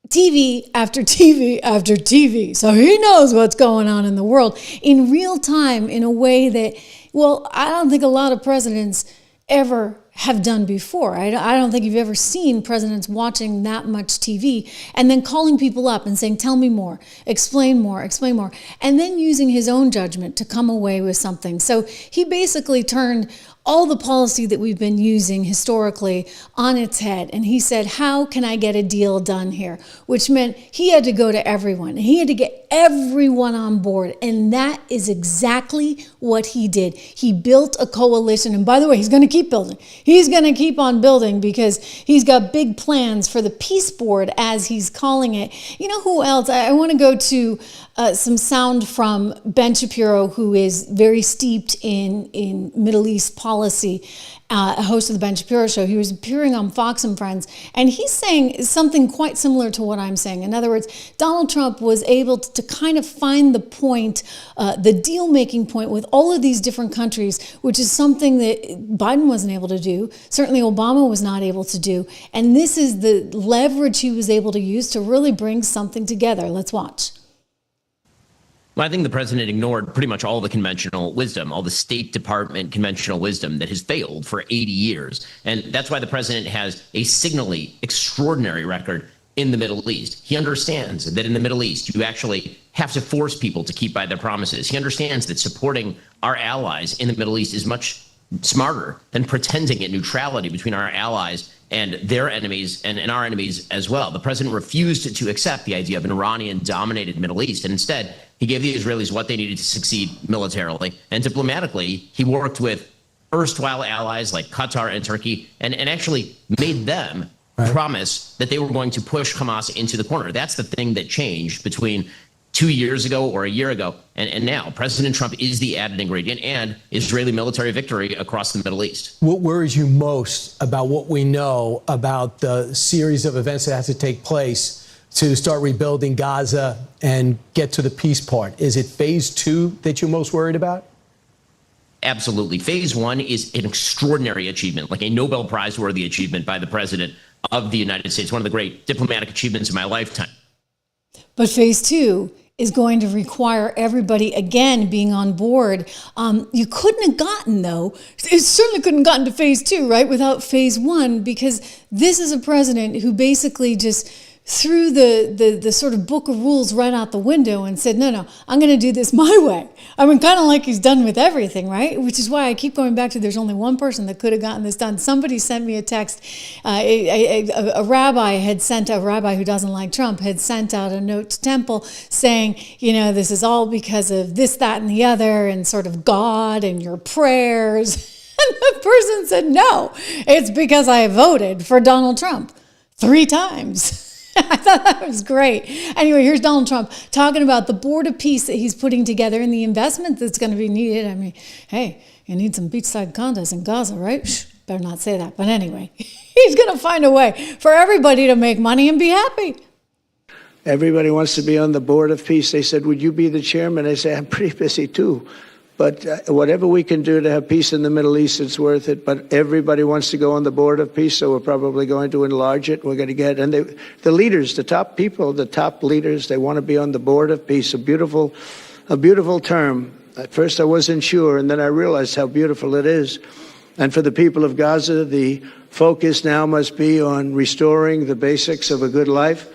TV after TV after TV. So he knows what's going on in the world in real time in a way that, I don't think a lot of presidents ever have done before. I don't think you've ever seen presidents watching that much TV and then calling people up and saying, tell me more, explain more, and then using his own judgment to come away with something. So he basically turned all the policy that we've been using historically on its head. And he said, how can I get a deal done here? Which meant he had to go to everyone. He had to get everyone on board. And that is exactly what he did. He built a coalition. And by the way, he's going to keep building. He's going to keep on building because he's got big plans for the peace board, as he's calling it. You know who else? I want to go to some sound from Ben Shapiro, who is very steeped in Middle East policy, a host of the Ben Shapiro Show. He was appearing on Fox and Friends, and he's saying something quite similar to what I'm saying. In other words, Donald Trump was able to kind of find the point, the deal-making point with all of these different countries, which is something that Biden wasn't able to do. Certainly Obama was not able to do. And this is the leverage he was able to use to really bring something together. Let's watch. Well, I think the president ignored pretty much all the conventional wisdom, all the State Department conventional wisdom that has failed for 80 years. And that's why the president has a signally extraordinary record in the Middle East. He understands that in the Middle East, you actually have to force people to keep by their promises. He understands that supporting our allies in the Middle East is much smarter than pretending at neutrality between our allies and their enemies and our enemies as well. The president refused to accept the idea of an Iranian-dominated Middle East, and instead, he gave the Israelis what they needed to succeed militarily. And diplomatically, he worked with erstwhile allies like Qatar and Turkey and actually made them promise that they were going to push Hamas into the corner. That's the thing that changed between 2 years ago or a year ago and now. President Trump is the added ingredient and Israeli military victory across the Middle East. What worries you most about what we know about the series of events that have to take place to start rebuilding Gaza and get to the peace part? Is it phase 2 that you're most worried about? Absolutely. Phase 1 is an extraordinary achievement, like a Nobel Prize worthy achievement by the president of the United States, one of the great diplomatic achievements of my lifetime. But phase 2 is going to require everybody, again, being on board. You couldn't have gotten, though, it certainly couldn't have gotten to phase 2, right, without phase 1, because this is a president who basically just threw the sort of book of rules right out the window and said, no, I'm going to do this my way. I mean, kind of like he's done with everything, right? Which is why I keep going back to there's only one person that could have gotten this done. Somebody sent me a text. A rabbi who doesn't like Trump had sent out a note to Temple saying, this is all because of this, that, and the other, and sort of God and your prayers. And the person said, no, it's because I voted for Donald Trump 3 times. I thought that was great. Anyway, here's Donald Trump talking about the board of peace that he's putting together and the investment that's going to be needed. I mean, hey, you need some beachside condos in Gaza, right? Better not say that. But anyway, he's going to find a way for everybody to make money and be happy. Everybody wants to be on the board of peace. They said, would you be the chairman? I say, I'm pretty busy too. But whatever we can do to have peace in the Middle East, it's worth it. But everybody wants to go on the board of peace, so we're probably going to enlarge it. We're going to get, and the leaders, the top people, the top leaders, they want to be on the board of peace. A beautiful term. At first I wasn't sure, and then I realized how beautiful it is. And for the people of Gaza, the focus now must be on restoring the basics of a good life.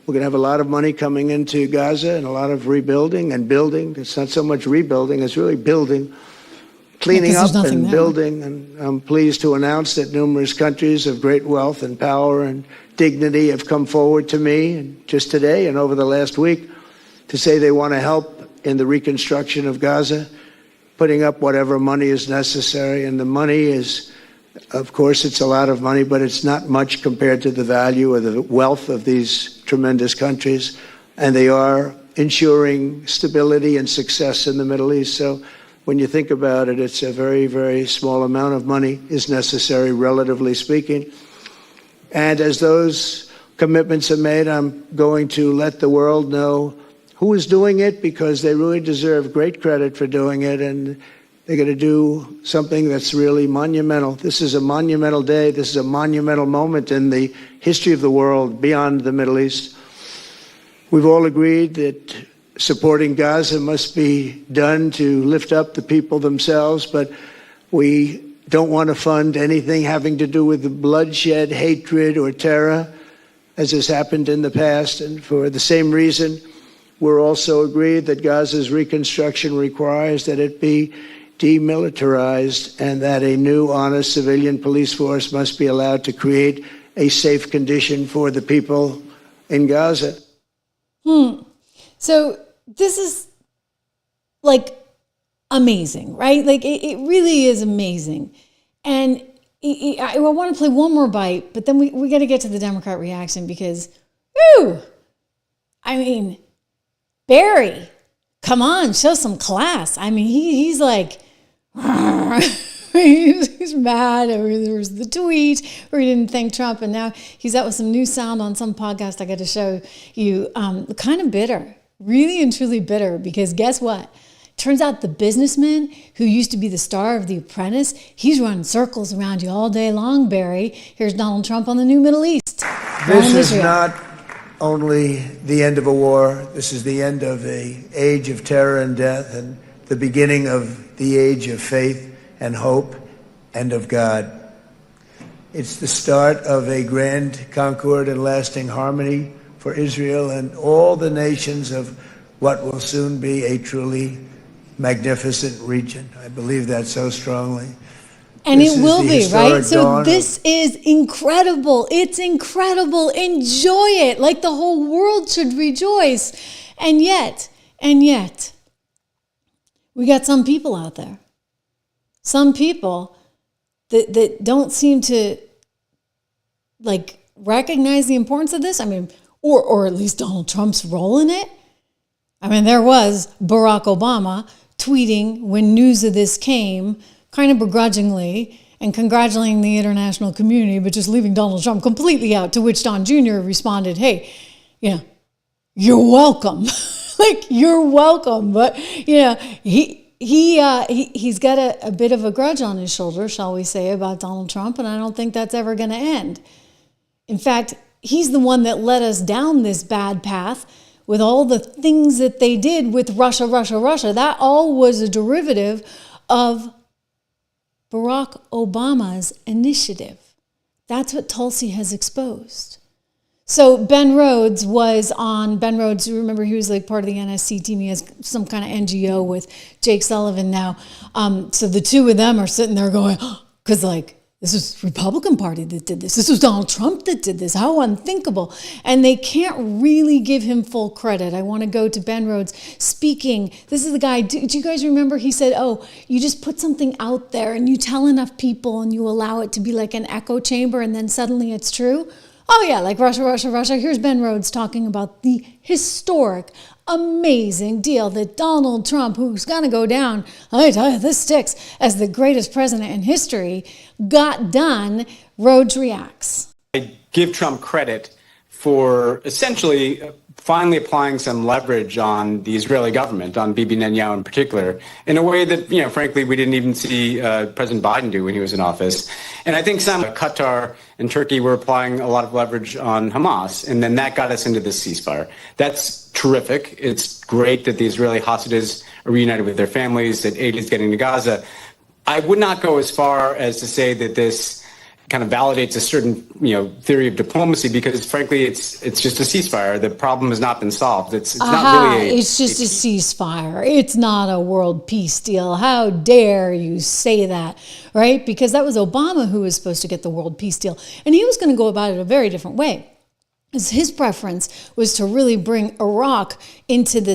We're going to have a lot of money coming into Gaza and a lot of rebuilding and building. It's not so much rebuilding, it's really building, cleaning up and building. And I'm pleased to announce that numerous countries of great wealth and power and dignity have come forward to me and just today and over the last week to say they want to help in the reconstruction of Gaza, putting up whatever money is necessary. And the money is, of course, it's a lot of money, but it's not much compared to the value or the wealth of these tremendous countries. And they are ensuring stability and success in the Middle East. So when you think about it, it's a very, very small amount of money is necessary, relatively speaking. And as those commitments are made, I'm going to let the world know who is doing it, because they really deserve great credit for doing it. And they're going to do something that's really monumental. This is a monumental day. This is a monumental moment in the history of the world beyond the Middle East. We've all agreed that supporting Gaza must be done to lift up the people themselves, but we don't want to fund anything having to do with bloodshed, hatred, or terror, as has happened in the past. And for the same reason, we're also agreed that Gaza's reconstruction requires that it be demilitarized and that a new, honest civilian police force must be allowed to create a safe condition for the people in Gaza. So this is like amazing, right? Like it really is amazing. And I want to play one more bite, but then we got to get to the Democrat reaction because, I mean, Barry, come on, show some class. I mean, he's like, he's mad. There was the tweet where he didn't thank Trump, and now he's out with some new sound on some podcast I got to show you. Kind of bitter, really and truly bitter, because guess what? Turns out the businessman who used to be the star of The Apprentice, he's running circles around you all day long, Barry. Here's Donald Trump on the new Middle East. This is not only the end of a war. This is the end of an age of terror and death and the beginning of the age of faith and hope and of God. It's the start of a grand concord and lasting harmony for Israel and all the nations of what will soon be a truly magnificent region. I believe that so strongly. And This it is will the be, historic right? So dawn this is incredible. It's incredible. Enjoy it. Like the whole world should rejoice. And yet, we got some people out there. Some people that don't seem to like recognize the importance of this. I mean, or at least Donald Trump's role in it. I mean, there was Barack Obama tweeting when news of this came, kind of begrudgingly, and congratulating the international community, but just leaving Donald Trump completely out, to which Don Jr. responded, hey, you're welcome. Like, you're welcome. But, he's got a bit of a grudge on his shoulder, shall we say, about Donald Trump, and I don't think that's ever going to end. In fact, he's the one that led us down this bad path with all the things that they did with Russia. That all was a derivative of Barack Obama's initiative. That's what Tulsi has exposed. So Ben Rhodes, you remember he was like part of the NSC team. He has some kind of NGO with Jake Sullivan now. So the two of them are sitting there going, because this was Republican Party that did this. This was Donald Trump that did this. How unthinkable. And they can't really give him full credit. I want to go to Ben Rhodes speaking. This is the guy, do you guys remember? He said, you just put something out there and you tell enough people and you allow it to be like an echo chamber and then suddenly it's true. Oh yeah, like Russia. Here's Ben Rhodes talking about the historic, amazing deal that Donald Trump, who's going to go down, I tell you, this sticks, as the greatest president in history, got done. Rhodes reacts. I give Trump credit for essentially finally applying some leverage on the Israeli government, on Bibi Netanyahu in particular, in a way that, frankly, we didn't even see President Biden do when he was in office. And I think some Qatar and Turkey were applying a lot of leverage on Hamas, and then that got us into this ceasefire. That's terrific. It's great that the Israeli hostages are reunited with their families, that aid is getting to Gaza. I would not go as far as to say that this kind of validates a certain, theory of diplomacy, because frankly, it's just a ceasefire. The problem has not been solved. It's not really it's just a ceasefire. It's not a world peace deal. How dare you say that, right? Because that was Obama who was supposed to get the world peace deal. And he was going to go about it a very different way. His preference was to really bring Iran right into the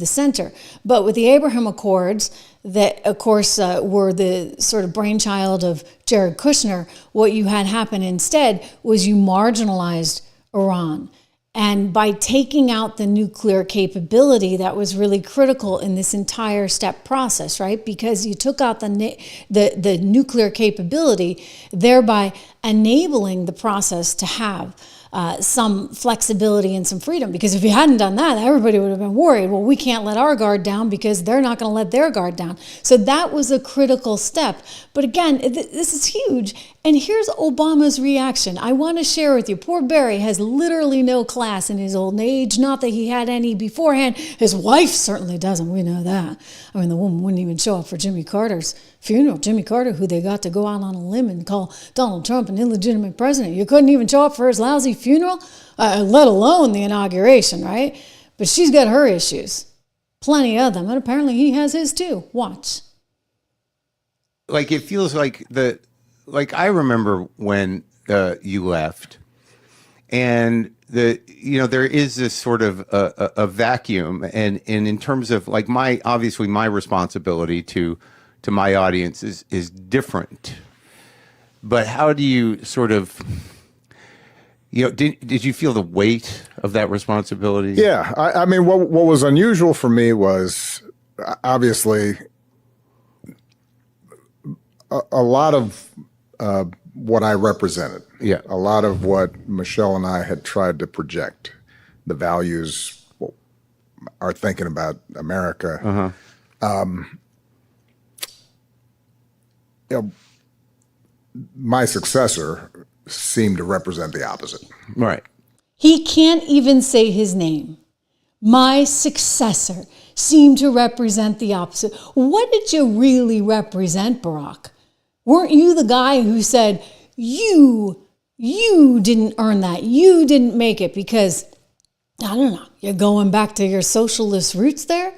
center. But with the Abraham Accords, that, of course, were the sort of brainchild of Jared Kushner, what you had happen instead was you marginalized Iran. And by taking out the nuclear capability, that was really critical in this entire step process, right? Because you took out the nuclear capability, thereby enabling the process to have some flexibility and some freedom. Because if you hadn't done that, everybody would have been worried. Well, we can't let our guard down because they're not going to let their guard down. So that was a critical step. But again, this is huge. And here's Obama's reaction. I want to share with you. Poor Barry has literally no class in his old age. Not that he had any beforehand. His wife certainly doesn't. We know that. I mean, the woman wouldn't even show up for Jimmy Carter's funeral. Jimmy Carter, who they got to go out on a limb and call Donald Trump an illegitimate president. You couldn't even show up for his lousy funeral, let alone the inauguration, right? But she's got her issues. Plenty of them. And apparently he has his too. Watch. It feels like I remember when you left, and there is this sort of a vacuum, and in terms of my responsibility to my audience is different. But how do you sort of, did you feel the weight of that responsibility? Yeah, I mean, what was unusual for me was obviously a lot of what I represented. Yeah. A lot of what Michelle and I had tried to project, the values, our thinking about America. My successor seemed to represent the opposite. Right. He can't even say his name. My successor seemed to represent the opposite. What did you really represent, Barack? Weren't you the guy who said, you didn't earn that, you didn't make it because, I don't know, you're going back to your socialist roots there?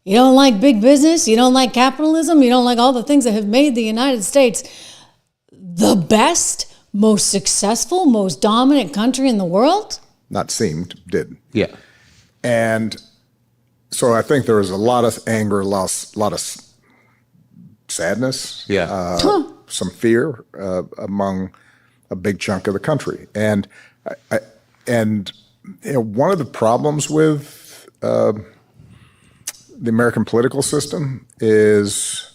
You don't like big business, you don't like capitalism, you don't like all the things that have made the United States the best, most successful, most dominant country in the world? Not seemed, did. Yeah. And so I think there was a lot of anger, a lot of sadness, some fear among a big chunk of the country. And one of the problems with the American political system is,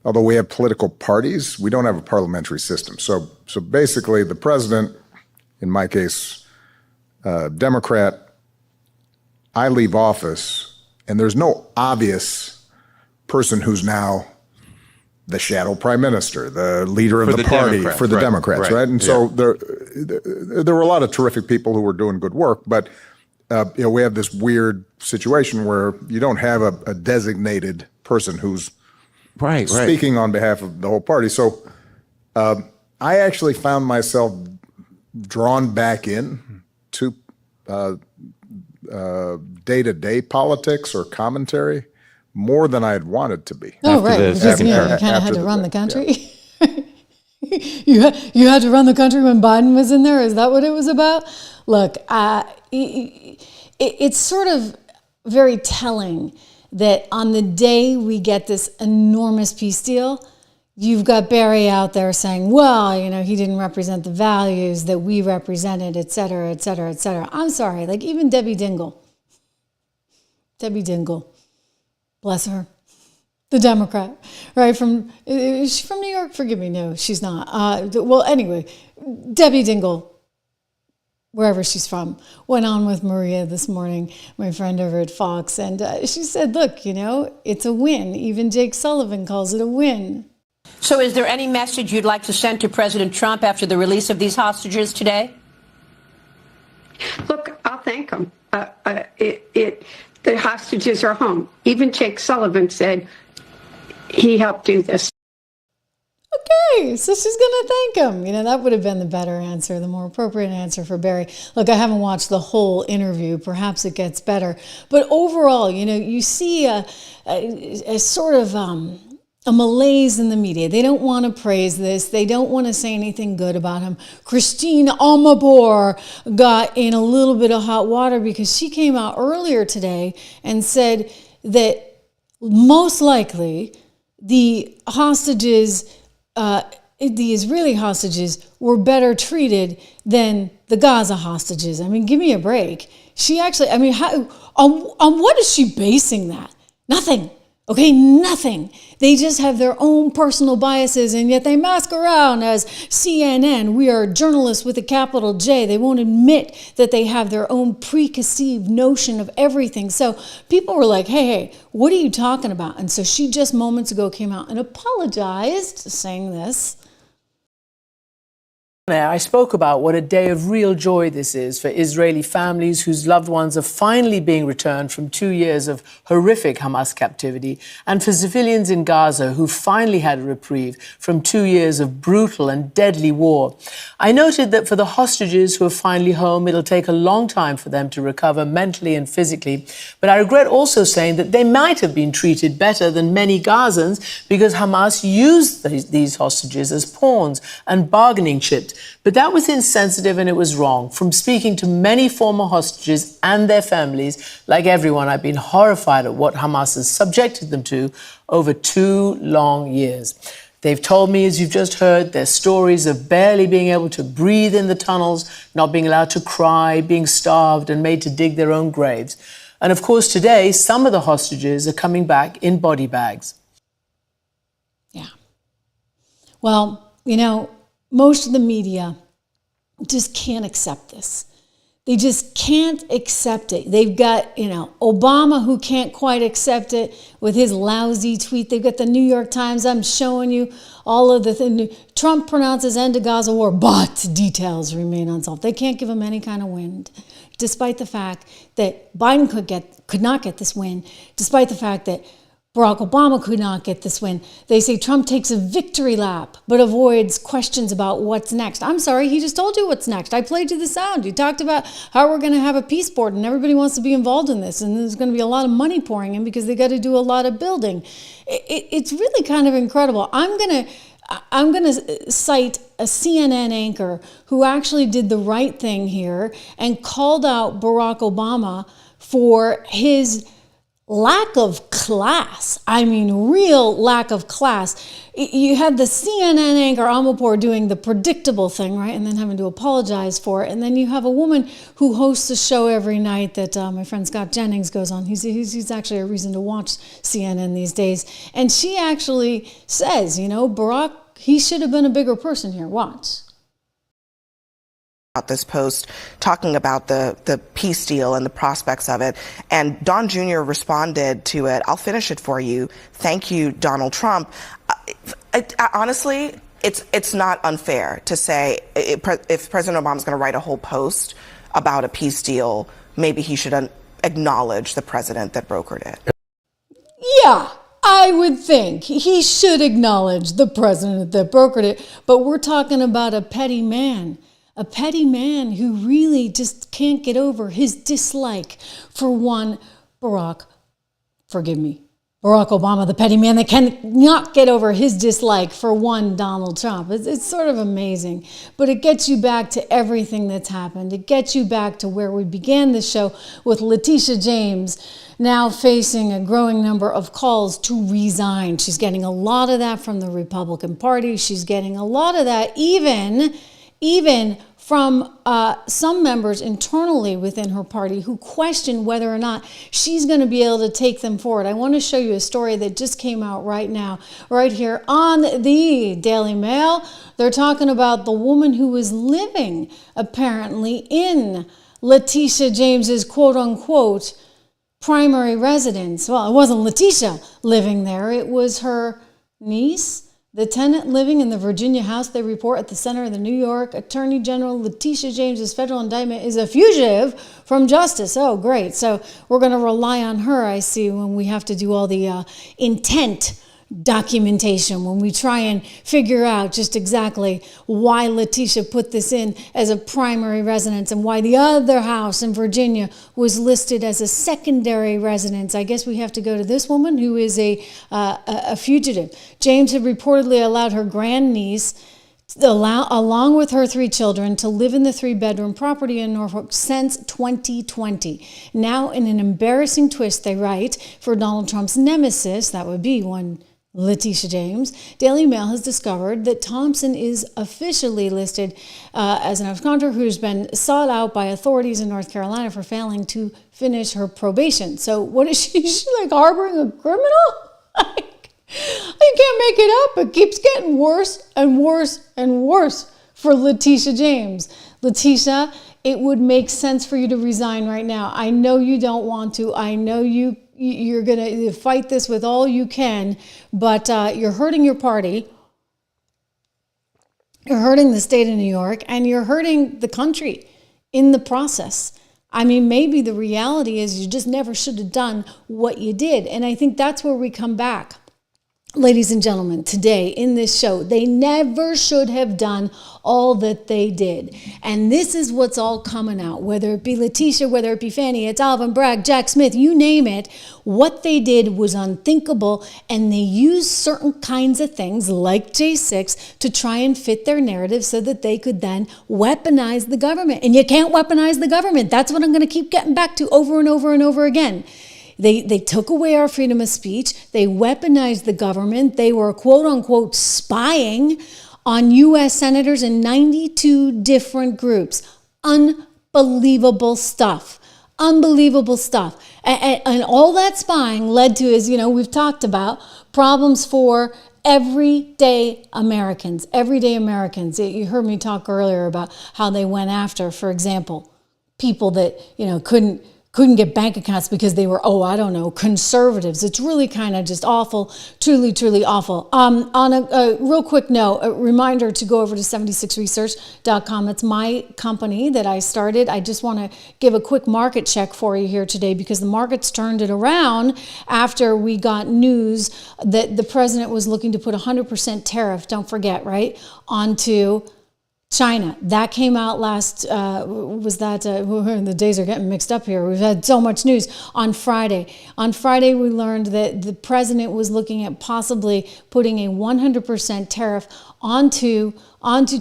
although we have political parties, we don't have a parliamentary system. So basically, the president, in my case, Democrat, I leave office, and there's no obvious person who's now the shadow prime minister, the leader of the party for the Democrats, right? And so there were a lot of terrific people who were doing good work, but we have this weird situation where you don't have a designated person who's speaking on behalf of the whole party. So I actually found myself drawn back in to day-to-day politics or commentary more than I had wanted to be. Oh, right, because you kind of had to run the country. Yeah. You had to run the country when Biden was in there? Is that what it was about? Look, it's sort of very telling that on the day we get this enormous peace deal, you've got Barry out there saying, well, he didn't represent the values that we represented, et cetera, et cetera, et cetera. I'm sorry, like even Debbie Dingell, bless her, the Democrat, right? Is she from New York? Forgive me, no, she's not. Well, anyway, Debbie Dingell, wherever she's from, went on with Maria this morning, my friend over at Fox, and she said, look, it's a win. Even Jake Sullivan calls it a win. So is there any message you'd like to send to President Trump after the release of these hostages today? Look, I'll thank him. The hostages are home. Even Jake Sullivan said he helped do this. Okay, so she's going to thank him. That would have been the better answer, the more appropriate answer for Barry. Look, I haven't watched the whole interview. Perhaps it gets better. But overall, you see a sort of a malaise in the media. They don't want to praise this. They don't want to say anything good about him. Christine Amador got in a little bit of hot water because she came out earlier today and said that most likely the hostages, the Israeli hostages, were better treated than the Gaza hostages. I mean, give me a break. She actually, on what is she basing that? Nothing. Okay, nothing. They just have their own personal biases, and yet they mask around as CNN. We are journalists with a capital J. They won't admit that they have their own preconceived notion of everything. So people were like, hey, what are you talking about? And so she just moments ago came out and apologized, saying this. I spoke about what a day of real joy this is for Israeli families whose loved ones are finally being returned from 2 years of horrific Hamas captivity, and for civilians in Gaza who finally had a reprieve from 2 years of brutal and deadly war. I noted that for the hostages who are finally home, it'll take a long time for them to recover mentally and physically. But I regret also saying that they might have been treated better than many Gazans because Hamas used these hostages as pawns and bargaining chips. But that was insensitive and it was wrong. From speaking to many former hostages and their families, like everyone, I've been horrified at what Hamas has subjected them to over 2 long years. They've told me, as you've just heard, their stories of barely being able to breathe in the tunnels, not being allowed to cry, being starved and made to dig their own graves. And of course, today, some of the hostages are coming back in body bags. Yeah. Well, most of the media just can't accept this. They just can't accept it. They've got, Obama who can't quite accept it with his lousy tweet. They've got the New York Times. I'm showing you all of the things. Trump pronounces end to Gaza war, but details remain unsolved. They can't give him any kind of wind, despite the fact that Biden could not get this win, despite the fact that Barack Obama could not get this win. They say Trump takes a victory lap, but avoids questions about what's next. I'm sorry, he just told you what's next. I played you the sound. He talked about how we're going to have a peace board and everybody wants to be involved in this. And there's going to be a lot of money pouring in because they got to do a lot of building. It's really kind of incredible. I'm going to cite a CNN anchor who actually did the right thing here and called out Barack Obama for his lack of class. I mean, real lack of class. You had the CNN anchor Amalpour doing the predictable thing, right? And then having to apologize for it. And then you have a woman who hosts a show every night that my friend Scott Jennings goes on. He's actually a reason to watch CNN these days. And she actually says, Barack, he should have been a bigger person here. Watch. This post talking about the peace deal and the prospects of it. And Don Jr. responded to it. I'll finish it for you. Thank you, Donald Trump. Honestly, it's not unfair to say if President Obama's going to write a whole post about a peace deal, maybe he should acknowledge the president that brokered it. Yeah. I would think he should acknowledge the president that brokered it. But we're talking about a petty man who really just can't get over his dislike for one Barack Obama, the petty man that cannot get over his dislike for one Donald Trump. It's sort of amazing, but it gets you back to everything that's happened. It gets you back to where we began the show with Letitia James now facing a growing number of calls to resign. She's getting a lot of that from the Republican Party. She's getting a lot of that even from some members internally within her party who question whether or not she's going to be able to take them forward. I want to show you a story that just came out right now, right here on the Daily Mail. They're talking about the woman who was living apparently in Letitia James's quote-unquote primary residence. Well, it wasn't Letitia living there. It was her niece, the tenant living in the Virginia house. They report at the center of the New York Attorney General Letitia James's federal indictment is a fugitive from justice. Oh, great. So we're going to rely on her, I see, when we have to do all the intent documentation, when we try and figure out just exactly why Letitia put this in as a primary residence and why the other house in Virginia was listed as a secondary residence. I guess we have to go to this woman who is a fugitive. James had reportedly allowed her grandniece, along with her 3 children, to live in the 3-bedroom property in Norfolk since 2020. Now, in an embarrassing twist, they write, for Donald Trump's nemesis, that would be one Letitia James, Daily Mail has discovered that Thompson is officially listed as an absconder who's been sought out by authorities in North Carolina for failing to finish her probation. So what is she? Is she like harboring a criminal? You can't make it up. It keeps getting worse and worse and worse for Letitia James. Letitia, it would make sense for you to resign right now. I know you don't want to. I know you're going to fight this with all you can, but you're hurting your party. You're hurting the state of New York, and you're hurting the country in the process. I mean, maybe the reality is you just never should have done what you did. And I think that's where we come back. Ladies and gentlemen, today in this show, they never should have done all that they did. And this is what's all coming out, whether it be Letitia, whether it be Fannie, it's Alvin Bragg, Jack Smith, you name it. What they did was unthinkable, and they used certain kinds of things like J6 to try and fit their narrative so that they could then weaponize the government. And you can't weaponize the government. That's what I'm going to keep getting back to over and over and over again. They took away our freedom of speech. They weaponized the government. They were, quote unquote, spying on U.S. senators in 92 different groups. Unbelievable stuff. Unbelievable stuff. And all that spying led to, as we've talked about, problems for everyday Americans. Everyday Americans. You heard me talk earlier about how they went after, for example, people that, couldn't get bank accounts because they were, conservatives. It's really kind of just awful, truly, truly awful. On a real quick note, a reminder to go over to 76research.com. It's my company that I started. I just want to give a quick market check for you here today because the markets turned it around after we got news that the president was looking to put 100% tariff, don't forget, right, onto China. That came out last, the days are getting mixed up here. We've had so much news on Friday. On Friday, we learned that the president was looking at possibly putting a 100% tariff onto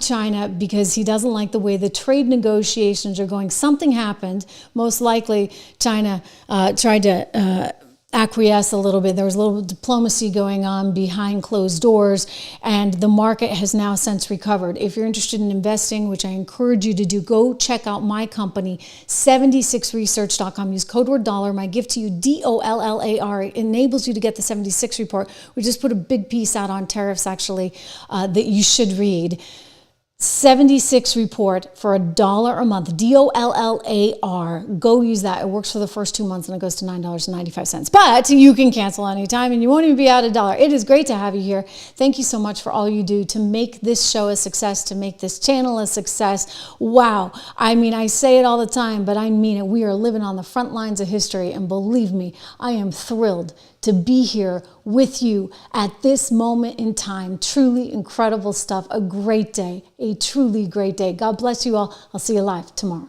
China because he doesn't like the way the trade negotiations are going. Something happened. Most likely, China tried to acquiesce a little bit. There was a little diplomacy going on behind closed doors, and the market has now since recovered. If you're interested in investing, which I encourage you to do, go check out my company, 76research.com. Use code word dollar. My gift to you, DOLLAR. It enables you to get the 76 report. We just put a big piece out on tariffs, actually, that you should read. 76 report for $1 a month, DOLLAR. Go use that. It works for the first 2 months and it goes to $9.95. But you can cancel anytime and you won't even be out $1. It is great to have you here. Thank you so much for all you do to make this show a success, to make this channel a success. Wow. I mean, I say it all the time, but I mean it. We are living on the front lines of history, and believe me, I am thrilled to be here with you at this moment in time. Truly incredible stuff. A great day, a truly great day. God bless you all. I'll see you live tomorrow.